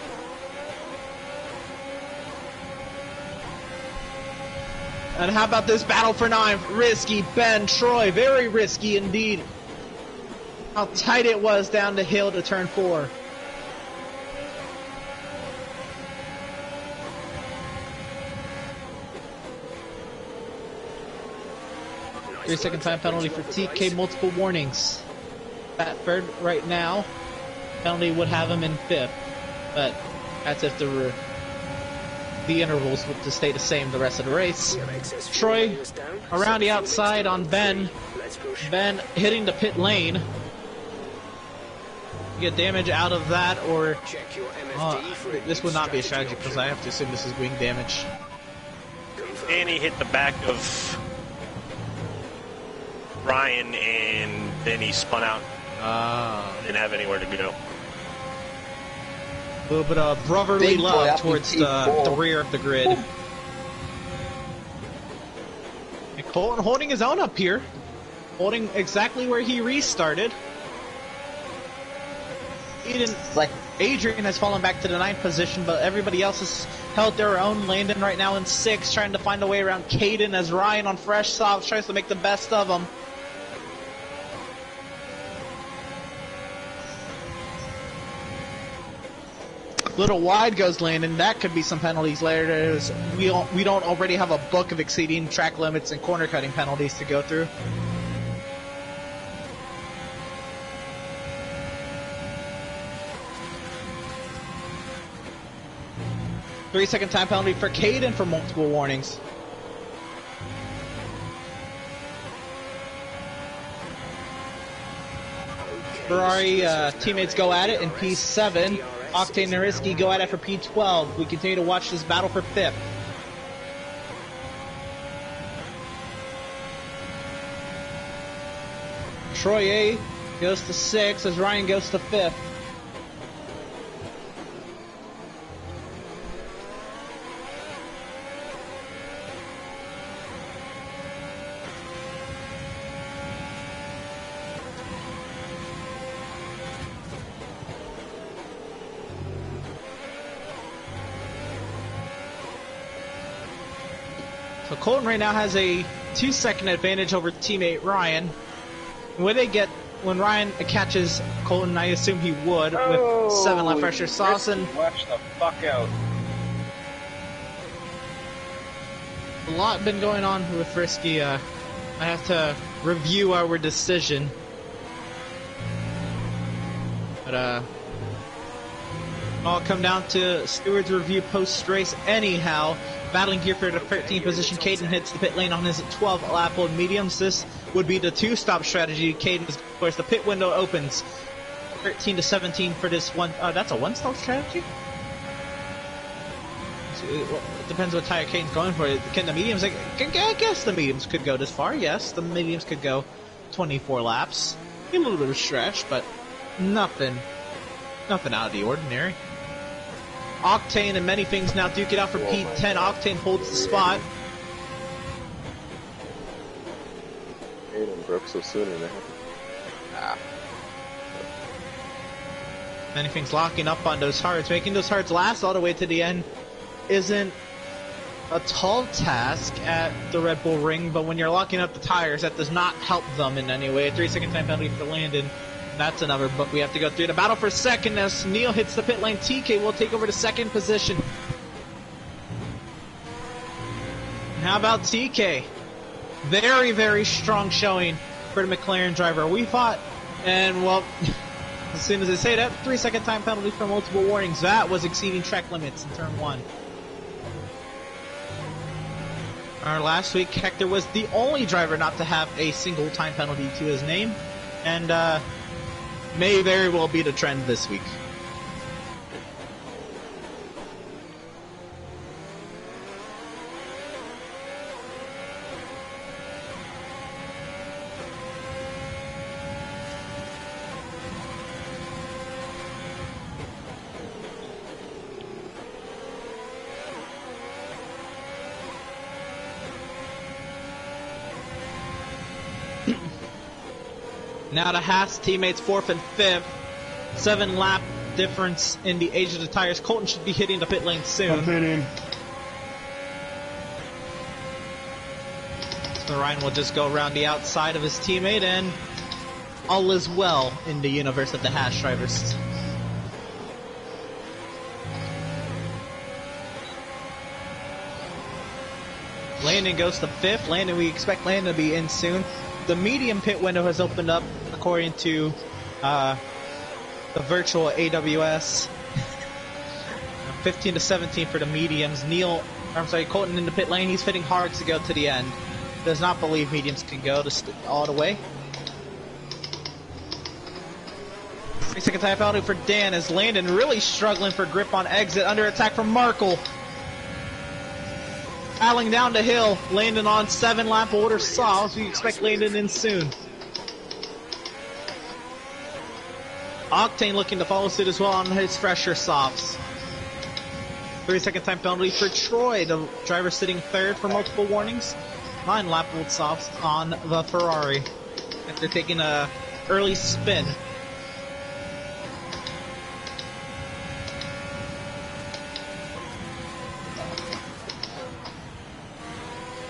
Speaker 1: And how about this battle for 9th? Risky, Ben, Troy. Very risky indeed. How tight it was down the hill to turn 4. Three-second time penalty for TK, multiple warnings. Batford right now, penalty would have him in 5th, but that's if the intervals would to stay the same the rest of the race. Troy around the outside on Ben. Ben hitting the pit lane. Get damage out of that, or this would not be a strategy because I have to assume this is wing damage.
Speaker 3: And he hit the back of Ryan, and then he spun out. Didn't have anywhere to go.
Speaker 1: A little bit of brotherly love towards the rear of the grid. And Colton holding his own up here. Holding exactly where he restarted. Adrian has fallen back to the 9th position, but everybody else has held their own. Landon right now in 6th, trying to find a way around Caden as Ryan on fresh softs tries to make the best of them. Little wide goes Landon. That could be some penalties later. We don't already have a book of exceeding track limits and corner cutting penalties to go through. Three-second time penalty for Caden for multiple warnings. Ferrari teammates go at it in P7. Octane and Risky go at it for P12. We continue to watch this battle for 5th. Troy A goes to 6th as Ryan goes to 5th. So Colton right now has a 2-second advantage over teammate Ryan. When Ryan catches Colton, I assume he would, with 7 left pressure sauce and
Speaker 6: watch the fuck out.
Speaker 1: a lot been going on with Risky. I have to review our decision. But I'll come down to Stewart's review post-race anyhow. Battling here for the 13th position, Caden hits the pit lane on his 12 lap old mediums. This would be the 2-stop strategy. Caden, of course, the pit window opens 13 to 17 for this one. That's a 1-stop strategy? So it depends what tire Caden's going for. Can the mediums, I guess the mediums could go this far, yes. The mediums could go 24 laps. A little bit of a stretch, but nothing out of the ordinary. Octane and many things now duke it out for P10. Octane holds the spot.
Speaker 10: Aiden broke so soon and
Speaker 1: Many things locking up on those hards. Making those hards last all the way to the end isn't a tall task at the Red Bull Ring, but when you're locking up the tires, that does not help them in any way. A 3-second time penalty for Landon. That's another book we have to go through. The battle for second as Neil hits the pit lane. TK will take over the 2nd position. And how about TK? Very, very strong showing for the McLaren driver. We fought, and well, as soon as I say that, 3-second time penalty for multiple warnings. That was exceeding track limits in turn 1. Last week, Hector was the only driver not to have a single time penalty to his name, and may very well be the trend this week. Now the Haas teammates 4th and 5th. 7 lap difference in the age of the tires. Colton should be hitting the pit lane soon.
Speaker 7: I'm hitting.
Speaker 1: So Ryan will just go around the outside of his teammate, and all is well in the universe of the Haas drivers. Landon goes to 5th. Landon, we expect Landon to be in soon. The medium pit window has opened up, according to the virtual AWS. 15 to 17 for the mediums. Colton in the pit lane. He's fitting hard to go to the end. Does not believe mediums can go all the way. 3-second time penalty for Dan as Landon really struggling for grip on exit. Under attack from Markle. Battling down the hill. Landon on 7 lap order softs. We expect Landon in soon. Octane looking to follow suit as well on his fresher softs. 3-second time penalty for Troy, the driver sitting 3rd for multiple warnings. 9 lap old softs on the Ferrari after taking a early spin.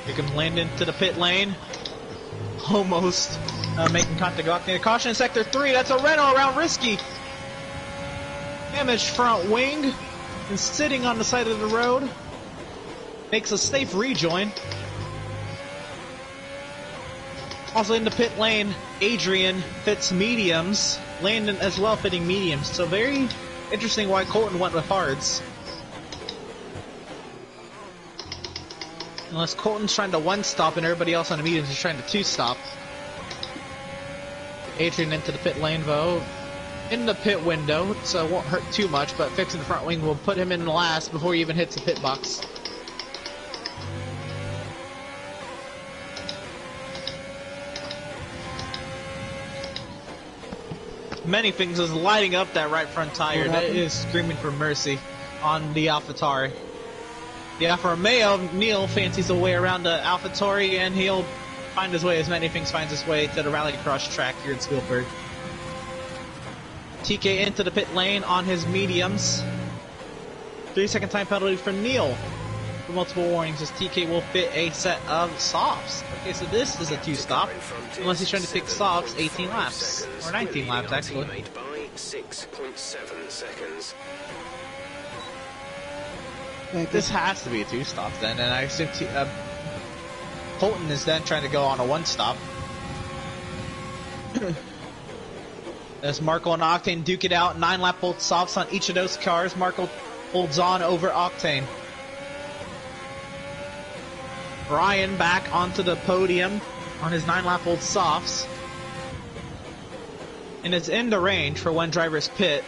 Speaker 1: Here comes Landon to the pit lane. Almost making contact. Octane. Caution in sector 3. That's a Renault around Risky. Damaged front wing. And sitting on the side of the road. Makes a safe rejoin. Also in the pit lane, Adrian fits mediums. Landon as well fitting mediums. So very interesting why Colton went with hards. Unless Colton's trying to one-stop and everybody else on the mediums is trying to two-stop. Adrian into the pit lane, though. In the pit window, so it won't hurt too much, but fixing the front wing will put him in last before he even hits the pit box. Many things is lighting up that right front tire. That is screaming for mercy on the AlphaTauri. The Alfa Romeo, Neil fancies a way around the AlphaTauri, and he'll find his way, as many things finds his way, to the rallycross track here in Spielberg. TK into the pit lane on his mediums. 3-second time penalty for Neil. For multiple warnings, as TK will fit a set of softs. Okay, so this is a two-stop, unless he's trying to pick softs 18 laps. Or 19 laps, actually.
Speaker 5: 6.7 seconds.
Speaker 1: This has to be a two-stop then, and I assume Colton is then trying to go on a one-stop. As Marco and Octane duke it out, 9-lap both softs on each of those cars. Marco holds on over Octane. Ryan back onto the podium on his 9-lap old softs. And it's in the range for when drivers pit.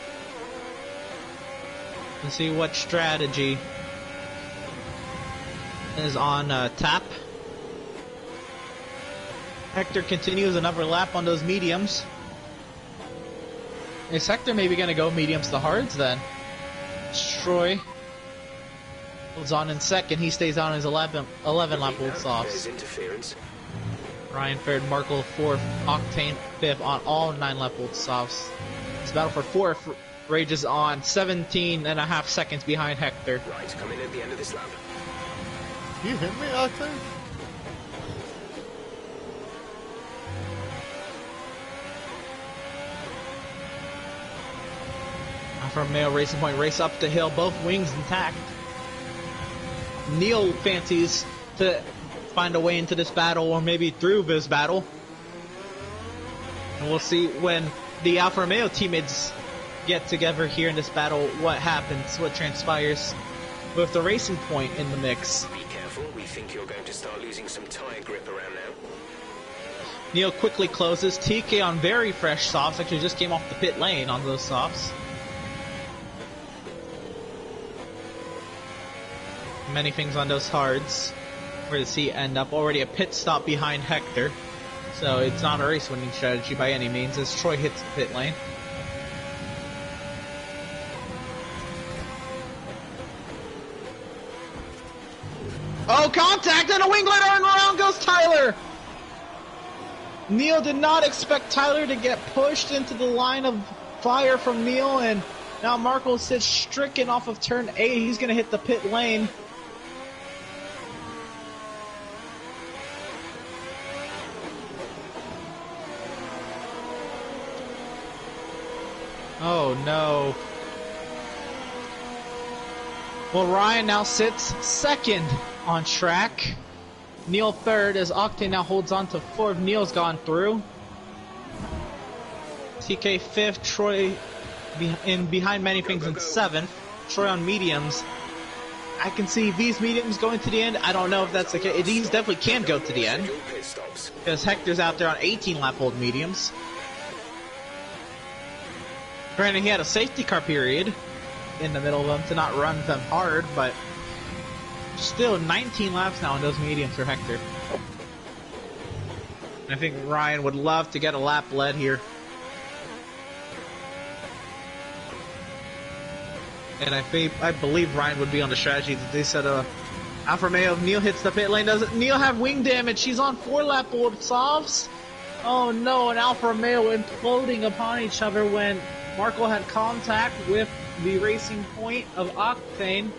Speaker 1: Let's see what strategy is on tap. Hector continues another lap on those mediums. Is Hector maybe going to go mediums to hards then? Troy holds on in second. He stays on his 11 lap old softs. Ryan third, Markle fourth, Octane fifth on all 9 lap old softs. This battle for fourth rages on 17.5 seconds behind Hector.
Speaker 5: Right, come in at the end of this lap.
Speaker 4: You hit me, Octane?
Speaker 1: Alfa Romeo Racing Point race up the hill, both wings intact. Neil fancies to find a way into this battle, or maybe through this battle. And we'll see when the Alfa Romeo teammates get together here in this battle, what happens, what transpires with the Racing Point in the mix.
Speaker 5: Be careful, we think you're going to start losing some tire grip around now.
Speaker 1: Neil quickly closes. TK on very fresh softs, actually just came off the pit lane on those softs. Many things on those hards. Where does he end up? Already a pit stop behind Hector. So it's not a race winning strategy by any means as Troy hits the pit lane. Oh, contact and a winglet, and around goes Tyler! Neil did not expect Tyler to get pushed into the line of fire from Neil, and now Marco sits stricken off of turn 8. He's going to hit the pit lane. Oh no. Well, Ryan now sits second on track. Neil third as Octane now holds on to fourth. Neil's gone through. TK fifth. Troy behind many things in seventh. Troy on mediums. I can see these mediums going to the end. I don't know if that's the case. These definitely can go to the end. Because Hector's out there on 18 lap old mediums. Granted, he had a safety car period in the middle of them to not run them hard, but still 19 laps now on those mediums for Hector. And I think Ryan would love to get a lap led here. And I believe Ryan would be on the strategy that they said, Alfa Romeo, if Neil hits the pit lane, does Neil have wing damage? She's on 4 lap old softs. Oh no, an Alfa Romeo imploding upon each other when Marco had contact with the Racing Point of Octane.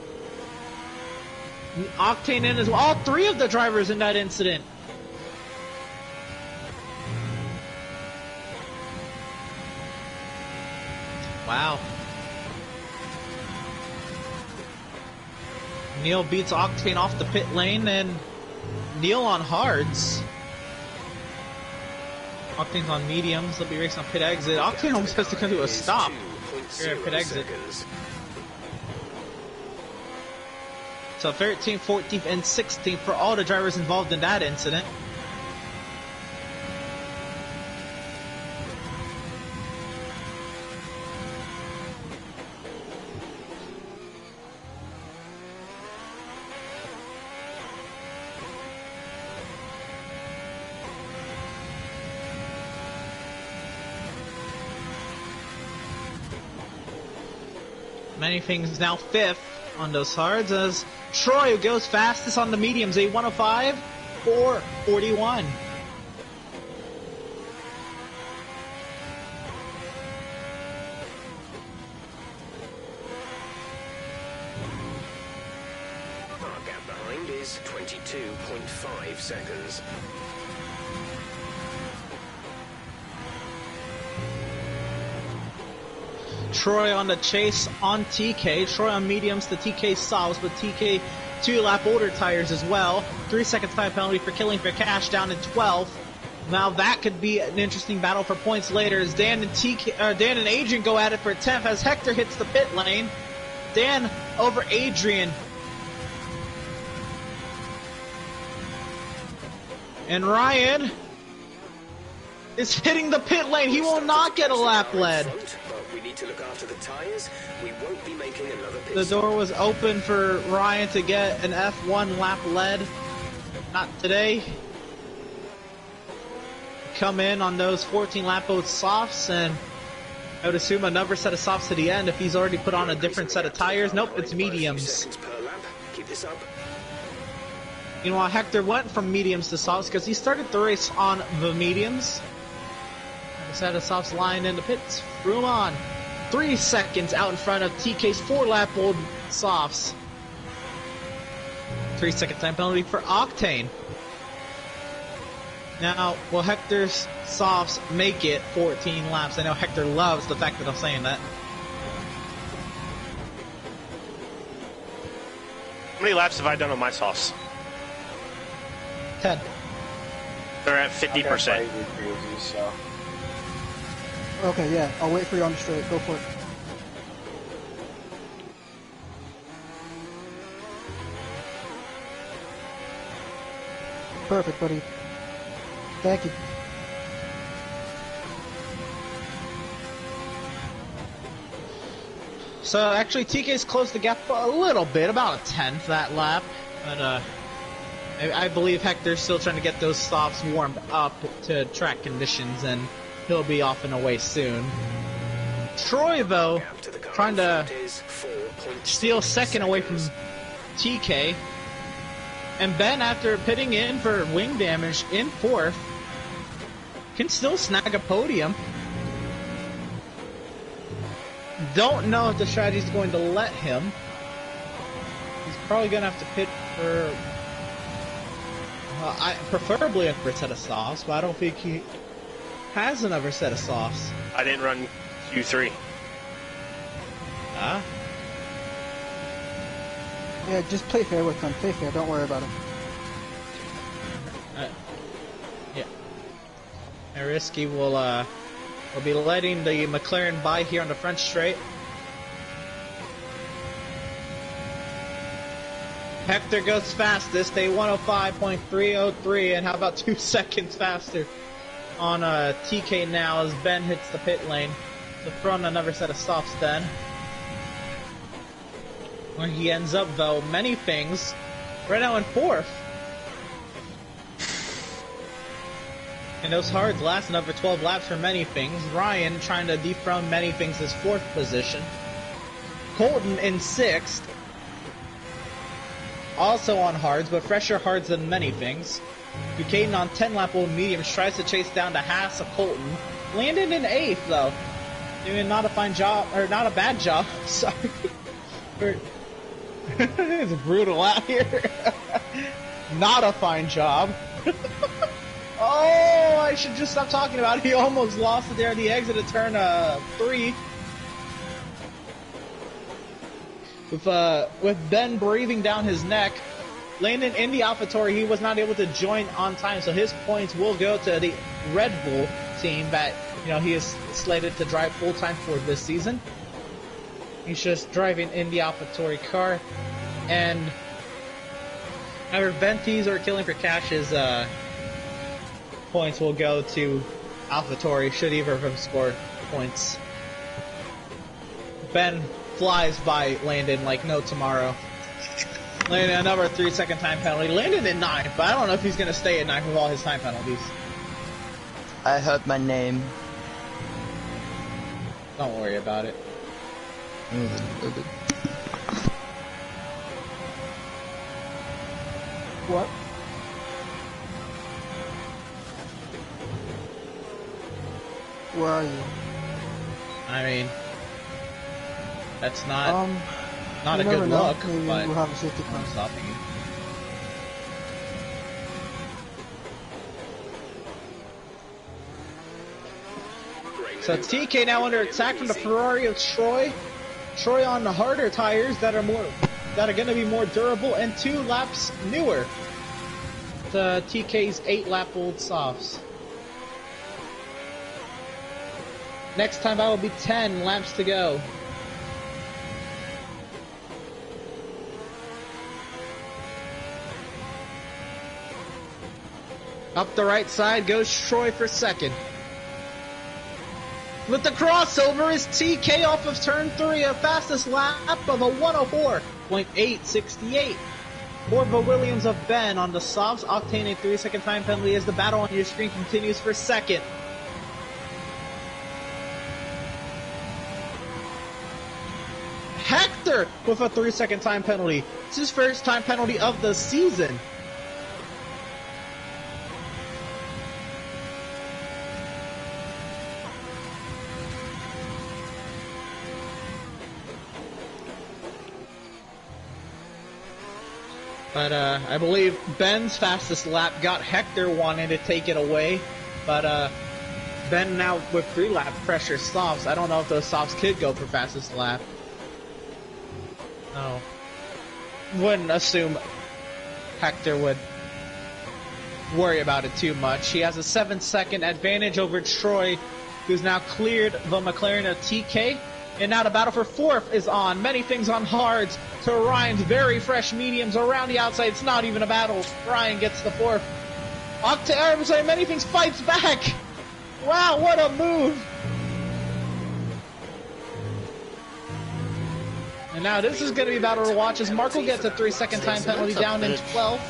Speaker 1: Octane in as well. All three of the drivers in that incident. Wow. Neil beats Octane off the pit lane, and Neil on hards. Octane's on mediums. They'll be racing on pit exit. Octane almost has to come to a stop here at pit exit. So 13th, 14th, and 16th for all the drivers involved in that incident. Many things now 5th on those hards as Troy, who goes fastest on the mediums, a 105, 441.
Speaker 5: Our gap behind is 22.5 seconds.
Speaker 1: Troy on the chase on TK. Troy on mediums to TK softs, but TK 2-lap older tires as well. 3 seconds time penalty for killing for cash down in 12th. Now that could be an interesting battle for points later as Dan and Adrian go at it for 10th as Hector hits the pit lane. Dan over Adrian. And Ryan is hitting the pit lane. He will not get a lap lead.
Speaker 5: We need to look after the tires. We won't be making another pit
Speaker 1: The
Speaker 5: stop.
Speaker 1: door was open for Ryan to get an F1 lap lead. Not today. Come in on those 14 lap boat softs, and I would assume another set of softs to the end if he's already put on a different set of tires. Nope, it's mediums.
Speaker 5: Seconds per lap. Keep this up.
Speaker 1: Meanwhile, Hector went from mediums to softs because he started the race on the mediums. The set of softs lying in the pits. Room on. 3 seconds out in front of TK's 4-lap old softs. 3 second time penalty for Octane. Now, will Hector's softs make it 14 laps? I know Hector loves the fact that I'm saying that.
Speaker 3: How many laps have I done on my sauce?
Speaker 1: 10.
Speaker 3: They're at 50%.
Speaker 2: Okay, yeah, I'll wait for you on the straight. Go for it. Perfect, buddy. Thank you.
Speaker 1: So actually, TK's closed the gap a little bit, about a 10th that lap. But I believe Hector's still trying to get those stops warmed up to track conditions, and he'll be off and away soon. Troy, though, trying to steal second away from TK. And Ben, after pitting in for wing damage in 4th, can still snag a podium. Don't know if the strategy is going to let him. He's probably going to have to pit for... preferably another set of softs, but I don't think he has another set of softs.
Speaker 3: I didn't run Q3.
Speaker 1: Huh?
Speaker 2: Yeah, just play fair with them. Play fair. Don't worry about it.
Speaker 1: Yeah. Ariski will be letting the McLaren by here on the front straight. Hector goes fastest, a 105.303, and how about 2 seconds faster on TK now as Ben hits the pit lane to throw in another set of stops then. Where he ends up, though, many things, right now in 4th. And those hards last another 12 laps for many things. Ryan trying to dethrone many things' 4th position. Colton in 6th. Also on hards, but fresher hards than many things. Buchanan on 10-lap old mediums tries to chase down the Haas of Colton. Landed in 8th, though. Doing not a fine job, or not a bad job, sorry. It's brutal out here. Not a fine job. Oh, I should just stop talking about it. He almost lost it there at the exit of turn 3. With Ben breathing down his neck, Landon in the AlphaTauri, he was not able to join on time, so his points will go to the Red Bull team that, you know, he is slated to drive full-time for this season. He's just driving in the AlphaTauri car, and either Ventis or Killing for Cash's points will go to AlphaTauri, should either of them score points. Ben flies by Landon like no tomorrow. Landon, another 3-second time penalty. Landon in 9th, but I don't know if he's going to stay at 9th with all his time penalties.
Speaker 9: I heard my name.
Speaker 1: Don't worry about it.
Speaker 2: What? Where are you?
Speaker 1: I mean, that's not a
Speaker 2: you
Speaker 1: good
Speaker 2: never know.
Speaker 1: look,
Speaker 2: Maybe
Speaker 1: but
Speaker 2: we'll have a safety car.
Speaker 1: I'm stopping you. So TK now under attack from the Ferrari of Troy. Troy on the harder tires that are going to be more durable and 2 laps newer. The TK's 8-lap-old softs. Next time I will be 10 laps to go. Up the right side goes Troy for second. With the crossover is TK off of turn 3, a fastest lap of a 104.868. Morva Williams of Ben on the softs, Octane a 3-second time penalty as the battle on your screen continues for second. Hector with a 3-second time penalty. It's his first time penalty of the season. But I believe Ben's fastest lap got Hector wanting to take it away. But Ben now with 3-lap pressure softs. I don't know if those softs could go for fastest lap. No. Wouldn't assume Hector would worry about it too much. He has a 7-second advantage over Troy, who's now cleared the McLaren of TK. And now the battle for 4th is on. Many things on hards to Ryan's very fresh mediums around the outside. It's not even a battle. Ryan gets the 4th. I'm sorry, Many Things fights back. Wow, what a move. And now this is going to be a battle to watch as Markle gets a 3-second time penalty down in 12th.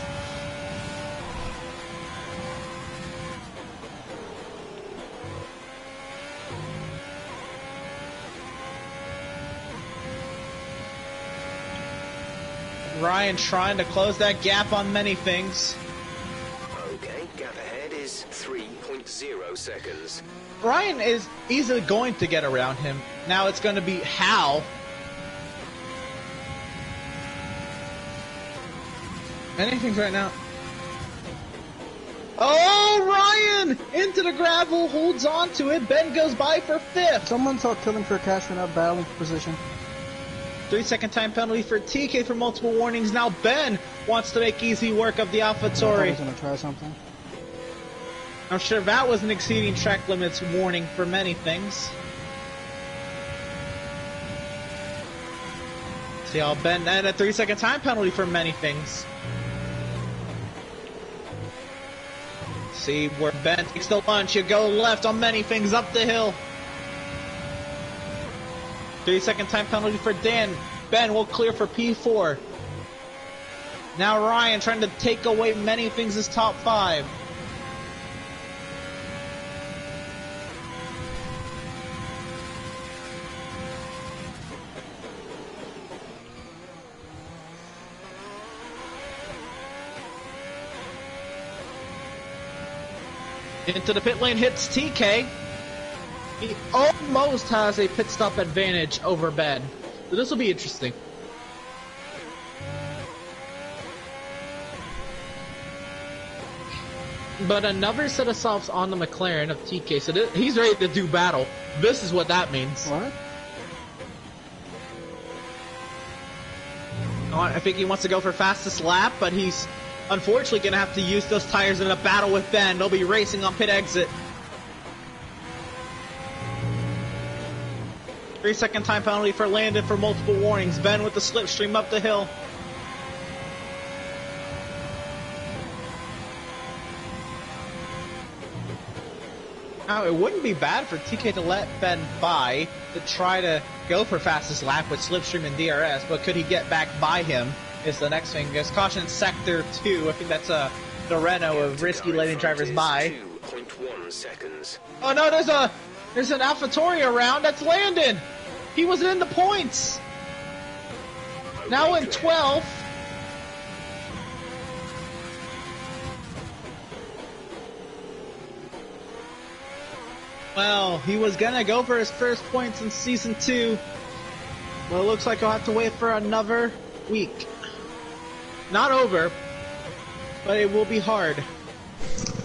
Speaker 1: Ryan trying to close that gap on Many Things.
Speaker 5: Okay, gap ahead is 3.0 seconds.
Speaker 1: Ryan is easily going to get around him. Now it's going to be how. Many Things right now. Oh, Ryan! Into the gravel, holds on to it. Ben goes by for 5th.
Speaker 2: Someone tell Killing for Cash for not battling for position.
Speaker 1: 3-second time penalty for TK for multiple warnings. Now Ben wants to make easy work of the
Speaker 2: I
Speaker 1: AlphaTauri.
Speaker 2: was gonna try something.
Speaker 1: I'm sure that was an exceeding track limits warning for Many Things. See how Ben, and a 3-second time penalty for Many Things. See where Ben takes the lunge. You go left on Many Things up the hill. 3-second time penalty for Dan. Ben will clear for P4. Now Ryan trying to take away Many Things' top 5. Into the pit lane hits TK. He almost has a pit stop advantage over Ben. So this will be interesting. But another set of softs on the McLaren of TK, so he's ready to do battle. This is what that means.
Speaker 2: What?
Speaker 1: I think he wants to go for fastest lap, but he's unfortunately going to have to use those tires in a battle with Ben. They'll be racing on pit exit. 3-second time penalty for Landon for multiple warnings. Ben with the slipstream up the hill. Now, it wouldn't be bad for TK to let Ben by to try to go for fastest lap with slipstream and DRS, but could he get back by him is the next thing. There's caution in sector 2. I think that's the Renault of risky letting drivers by.
Speaker 5: 2.1 seconds.
Speaker 1: Oh no, there's an AlphaTauri around. That's Landon. He was in the points. Now in 12th. Well, he was gonna go for his first points in Season 2. Well, it looks like he'll have to wait for another week. Not over, but it will be hard.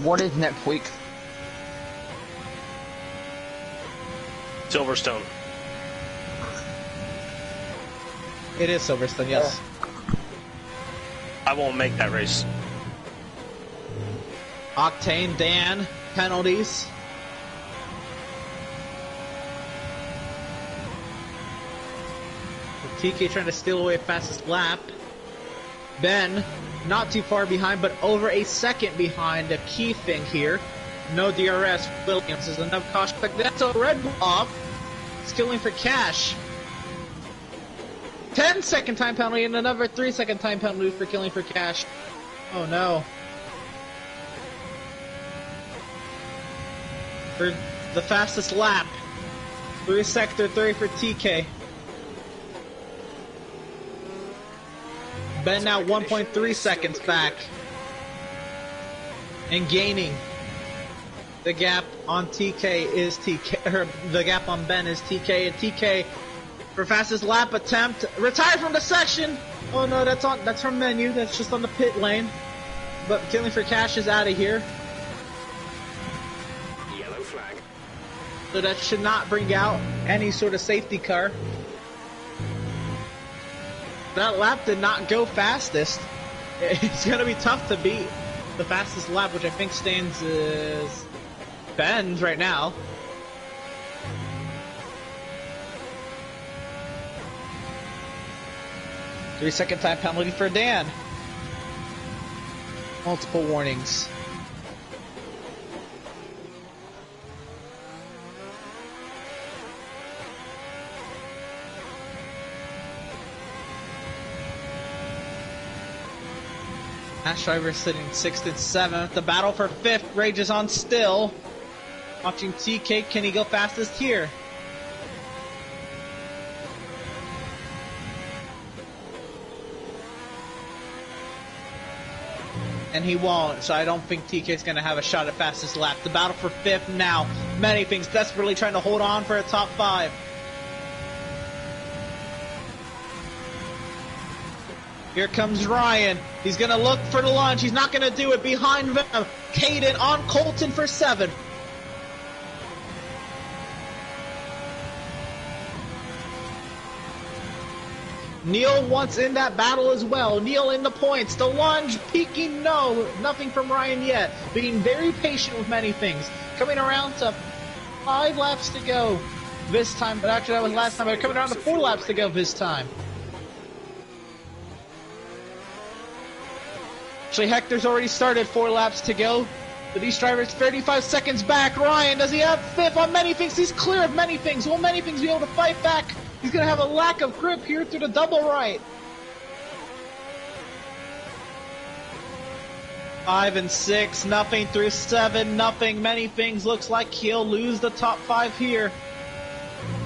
Speaker 9: What is next week?
Speaker 3: Silverstone.
Speaker 1: It is Silverstone, yes.
Speaker 3: I won't make that race.
Speaker 1: Octane, Dan, penalties. TK trying to steal away fastest lap. Ben, not too far behind, but over a second behind. A key thing here. No DRS. Williams is enough caution. But that's a red bull off. It's killing for cash. 10-second time penalty and another 3-second time penalty for killing for cash. Oh no. For the fastest lap. Through sector 3 for TK. Ben now 1.3 seconds back. And gaining. The gap on TK is TK, or the gap on Ben is TK, and TK for fastest lap attempt. Retire from the session! Oh no, that's from menu, that's just on the pit lane. But killing for cash is out of here.
Speaker 5: Yellow flag.
Speaker 1: So that should not bring out any sort of safety car. That lap did not go fastest. It's going to be tough to beat the fastest lap, which I think stands as Ben's right now. Three-second time penalty for Dan. Multiple warnings. Ash driver sitting 6th and 7th. The battle for 5th rages on still. Watching TK, can he go fastest here? And he won't, so I don't think TK's going to have a shot at fastest lap. The battle for 5th now. Many things desperately trying to hold on for a top 5. Here comes Ryan. He's going to look for the lunge. He's not going to do it. Behind them, Caden on Colton for 7th. Neil wants in that battle as well. Neil in the points. The lunge, peaking, no. Nothing from Ryan yet. Being very patient with many things. Coming around to 5 laps to go this time. But actually, that was last time. But coming around to 4 laps to go this time. Actually, Hector's already started 4 laps to go. But these drivers 35 seconds back. Ryan, does he have 5th on many things? He's clear of many things. Will many things be able to fight back? He's going to have a lack of grip here through the double right. 5 and 6, nothing through 7, nothing. Many things looks like he'll lose the top 5 here.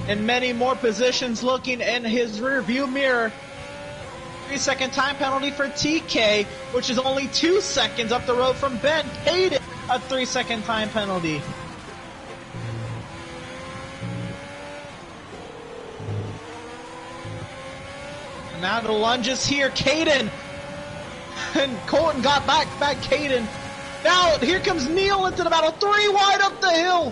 Speaker 1: And many more positions looking in his rear view mirror. 3-second time penalty for TK, which is only 2 seconds up the road from Ben. Paid it a 3-second time penalty. And now the lunges here, Caden. And Colton got back Caden. Now, here comes Neil into the battle. 3 wide up the hill.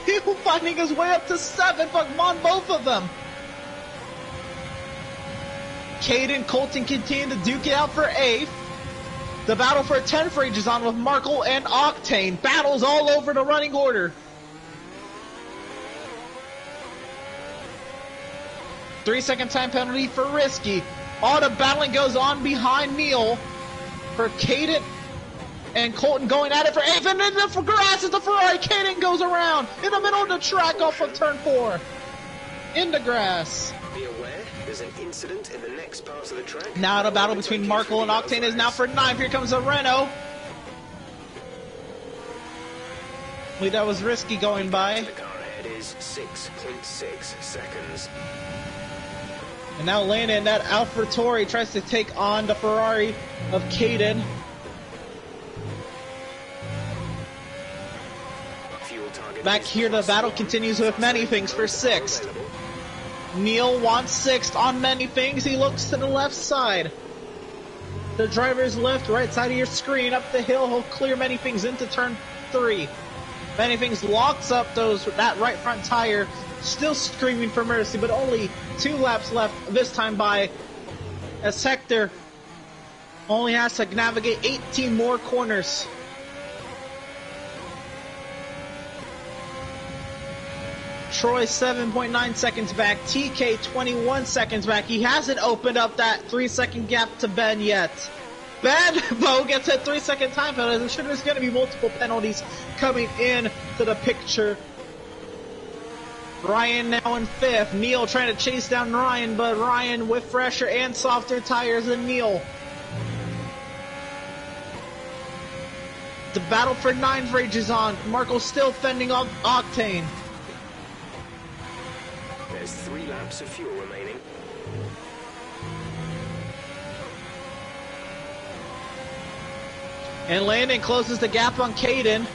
Speaker 1: Neil finding his way up to 7, but on both of them. Caden, Colton continue to duke it out for 8th. The battle for 10th rages on with Markle and Octane. Battles all over the running order. 3-second time penalty for Risky. All the battling goes on behind Neil for Caden and Colton going at it for 8th. And then the grass is the Ferrari. Caden goes around in the middle of the track off of turn 4. In the grass.
Speaker 5: Be aware, there's an incident in the next part of the track.
Speaker 1: Now the battle between Markle and Octane is now for 9th. Here comes a Renault. Wait, that was Risky going by.
Speaker 5: The car ahead is 6.6 seconds.
Speaker 1: And now Landon, that AlphaTauri tries to take on the Ferrari of Caden. Back here, the battle continues with Many Things for 6th. Neil wants 6th on Many Things. He looks to the left side. The driver's left, right side of your screen. Up the hill, he'll clear Many Things into turn 3. Many Things locks up that right front tire. Still screaming for mercy, but only 2 laps left, this time by as Hector only has to navigate 18 more corners. Troy 7.9 seconds back, TK 21 seconds back. He hasn't opened up that 3-second gap to Ben yet. Ben, though, gets a 3-second time penalty. I'm sure there's going to be multiple penalties coming in to the picture. Ryan now in 5th. Neil trying to chase down Ryan, but Ryan with fresher and softer tires than Neil. The battle for 9th rages on. Markle still fending off Octane.
Speaker 5: There's 3 laps of fuel remaining.
Speaker 1: And Landon closes the gap on Caden.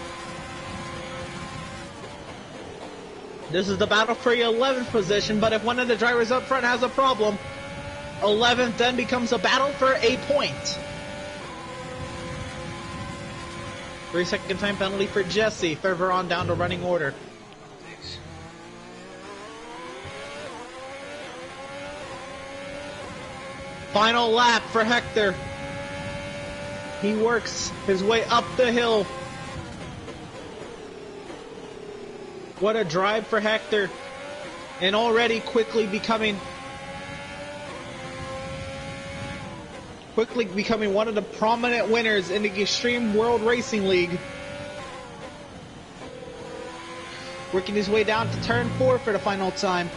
Speaker 1: This is the battle for your 11th position, but if one of the drivers up front has a problem, 11th then becomes a battle for a point. 3-second time penalty for Jesse, further on down the running order. Final lap for Hector. He works his way up the hill. What a drive for Hector. And already quickly becoming one of the prominent winners in the Extreme World Racing League. Working his way down to turn 4 for the final time.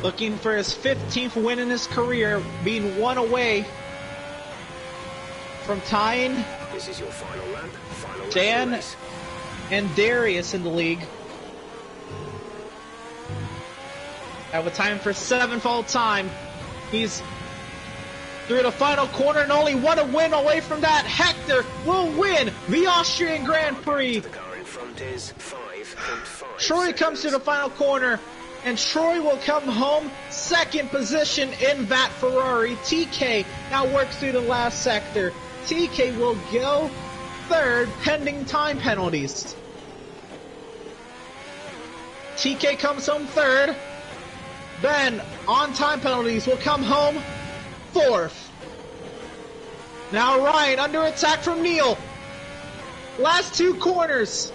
Speaker 1: Looking for his 15th win in his career, being 1 away from tying
Speaker 5: This is your final lap. Final
Speaker 1: Dan
Speaker 5: lap race.
Speaker 1: and Darius in the league. Have a time for 7th all time. He's through the final corner and only 1 win away from that. Hector will win the Austrian Grand Prix.
Speaker 5: The car in front is 5.5
Speaker 1: Troy comes to the final corner, and Troy will come home 2nd position in that Ferrari. TK now works through the last sector. TK will go 3rd, pending time penalties. TK comes home 3rd. Ben, on time penalties, will come home 4th. Now Ryan under attack from Neil. Last 2 corners.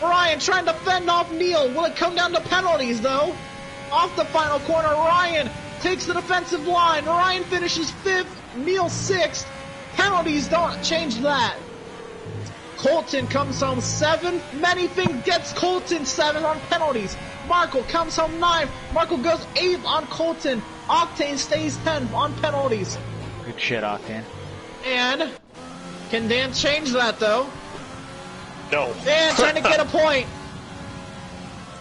Speaker 1: Ryan trying to fend off Neil. Will it come down to penalties, though? Off the final corner, Ryan takes the defensive line. Ryan finishes 5th, Neil 6th. Penalties don't change that. Colton comes home 7th. Manything gets Colton 7th on penalties. Markle comes home 9th. Markle goes 8th on Colton. Octane stays 10th on penalties.
Speaker 6: Good shit, Octane.
Speaker 1: And can Dan change that, though?
Speaker 3: No.
Speaker 1: Dan trying to get a point.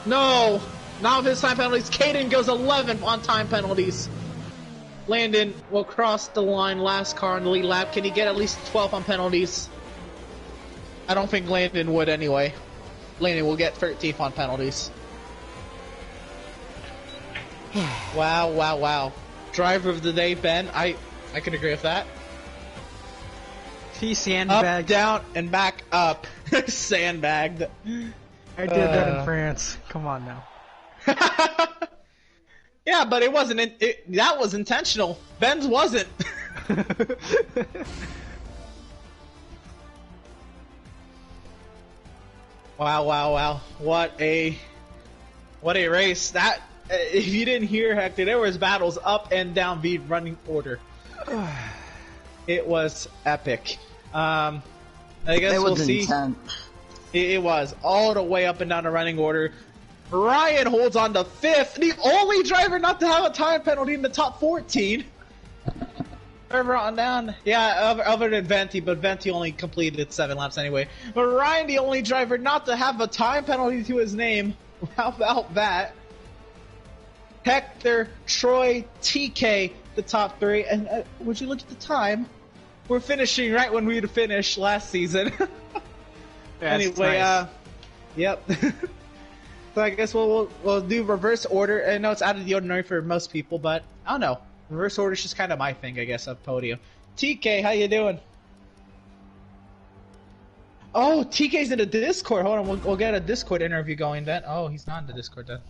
Speaker 1: No. Not with his time penalties. Caden goes 11th on time penalties. Landon will cross the line, last car in the lead lap. Can he get at least 12 on penalties? I don't think Landon would anyway. Landon will get 13th on penalties. Wow, wow, wow. Driver of the day, Ben. I can agree with that.
Speaker 2: He sandbagged.
Speaker 1: Up, down, and back up. Sandbagged.
Speaker 2: I did that in France. Come on now.
Speaker 1: Yeah, but it wasn't. That was intentional. Ben's wasn't. Wow, wow, wow. What a race. That, if you didn't hear, Hector, there was battles up and down the running order. It was epic. I guess we'll see. It was all the way up and down the running order. Ryan holds on to 5th, the only driver not to have a time penalty in the top 14. Driver on down, yeah, other than Venti, but Venti only completed 7 laps anyway. But Ryan, the only driver not to have a time penalty to his name. How about that? Hector, Troy, TK, the top 3, and would you look at the time? We're finishing right when we'd finished last season. Anyway,
Speaker 2: nice.
Speaker 1: Yep. So I guess we'll do reverse order. I know it's out of the ordinary for most people, but I don't know. Reverse order is just kind of my thing, I guess, of podium. TK, how you doing? Oh, TK's in the Discord. Hold on, we'll get a Discord interview going then. Oh, he's not in the Discord then.